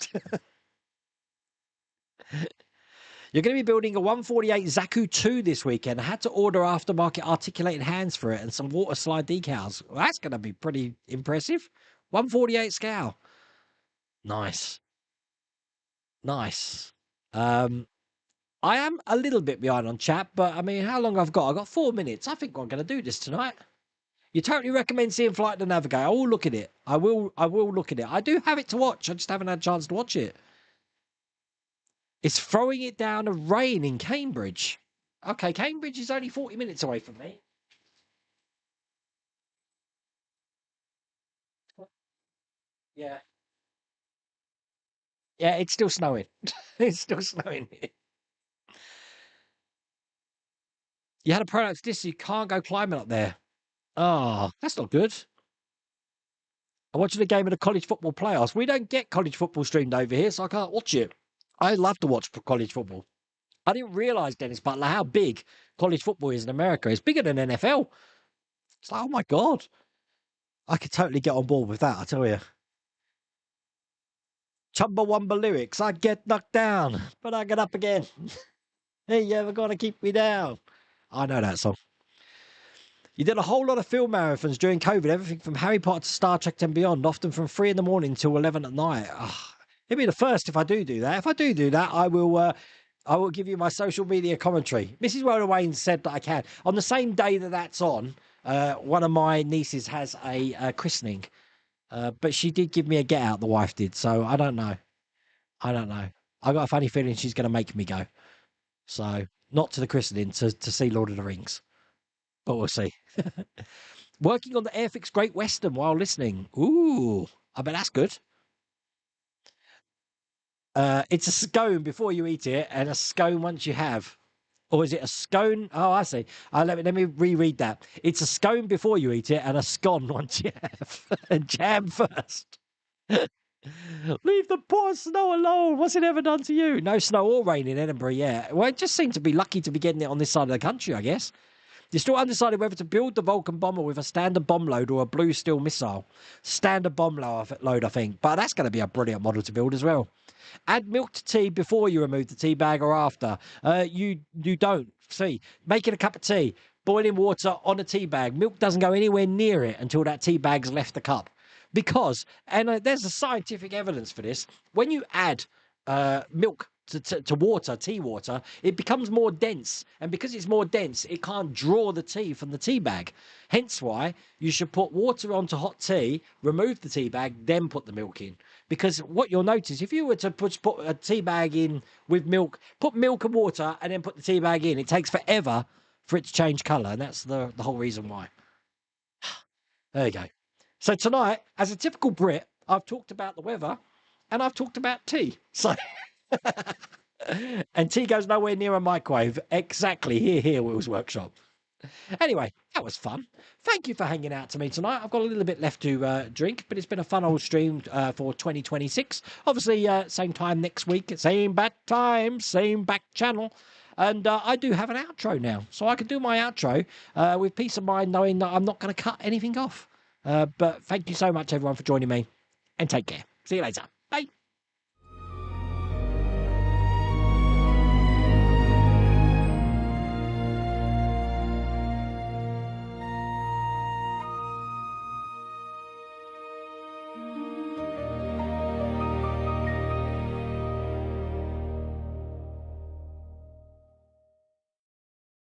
You're going to be building a 148 Zaku 2 this weekend. I had to order aftermarket articulated hands for it and some water slide decals. Well, that's going to be pretty impressive. 148 scale. Nice. I am a little bit behind on chat, but I mean, how long I've got? I've got 4 minutes. I think I'm going to do this tonight. You totally recommend seeing Flight the Navigator. I will look at it. I will look at it. I do have it to watch. I just haven't had a chance to watch it. It's throwing it down a rain in Cambridge. Okay, Cambridge is only 40 minutes away from me. Yeah. Yeah, it's still snowing. It's still snowing here. You had a product this, you can't go climbing up there. Oh, that's not good. I'm watching a game of the college football playoffs. We don't get college football streamed over here, so I can't watch it. I love to watch college football. I didn't realise, Dennis Butler, how big college football is in America. It's bigger than NFL. It's like, oh my God. I could totally get on board with that, I tell you. Chumbawamba lyrics. I get knocked down, but I get up again. Hey, you ever gonna keep me down? I know that song. You did a whole lot of film marathons during COVID, everything from Harry Potter to Star Trek and beyond, often from 3 a.m. till 11 at night. It'd be the first if I do that. If I do that, I will I will give you my social media commentary. Mrs. Rhoda Wayne said that I can. On the same day that that's on, one of my nieces has a christening. But she did give me a get out, the wife did. So I don't know. I got a funny feeling she's going to make me go. So not to the christening, to see Lord of the Rings. But we'll see. Working on the Airfix Great Western while listening. Ooh, I bet that's good. It's a scone before you eat it and a scone once you have. Or is it a scone? Oh, I see. Let me reread that. It's a scone before you eat it and a scone once you have. And jam first. Leave the poor snow alone. What's it ever done to you? No snow or rain in Edinburgh, yeah. Well, it just seemed to be lucky to be getting it on this side of the country, I guess. You're still undecided whether to build the Vulcan bomber with a standard bomb load or a Blue Steel missile. Standard bomb load, I think. But that's going to be a brilliant model to build as well. Add milk to tea before you remove the tea bag or after. You don't. See, making a cup of tea, boiling water on a tea bag. Milk doesn't go anywhere near it until that tea bag's left the cup. Because, and there's a scientific evidence for this, when you add milk to water, tea water, it becomes more dense. And because it's more dense, it can't draw the tea from the tea bag. Hence why you should put water onto hot tea, remove the tea bag, then put the milk in. Because what you'll notice, if you were to put a tea bag in with milk, put milk and water, and then put the tea bag in, it takes forever for it to change colour. And that's the whole reason why. There you go. So tonight, as a typical Brit, I've talked about the weather and I've talked about tea. So, and tea goes nowhere near a microwave. Exactly. Here, Will's Workshop. Anyway, that was fun. Thank you for hanging out to me tonight. I've got a little bit left to drink, but it's been a fun old stream for 2026. Obviously, same time next week, same back time, same back channel. And I do have an outro now, so I can do my outro with peace of mind knowing that I'm not going to cut anything off. But thank you so much, everyone, for joining me, and take care. See you later.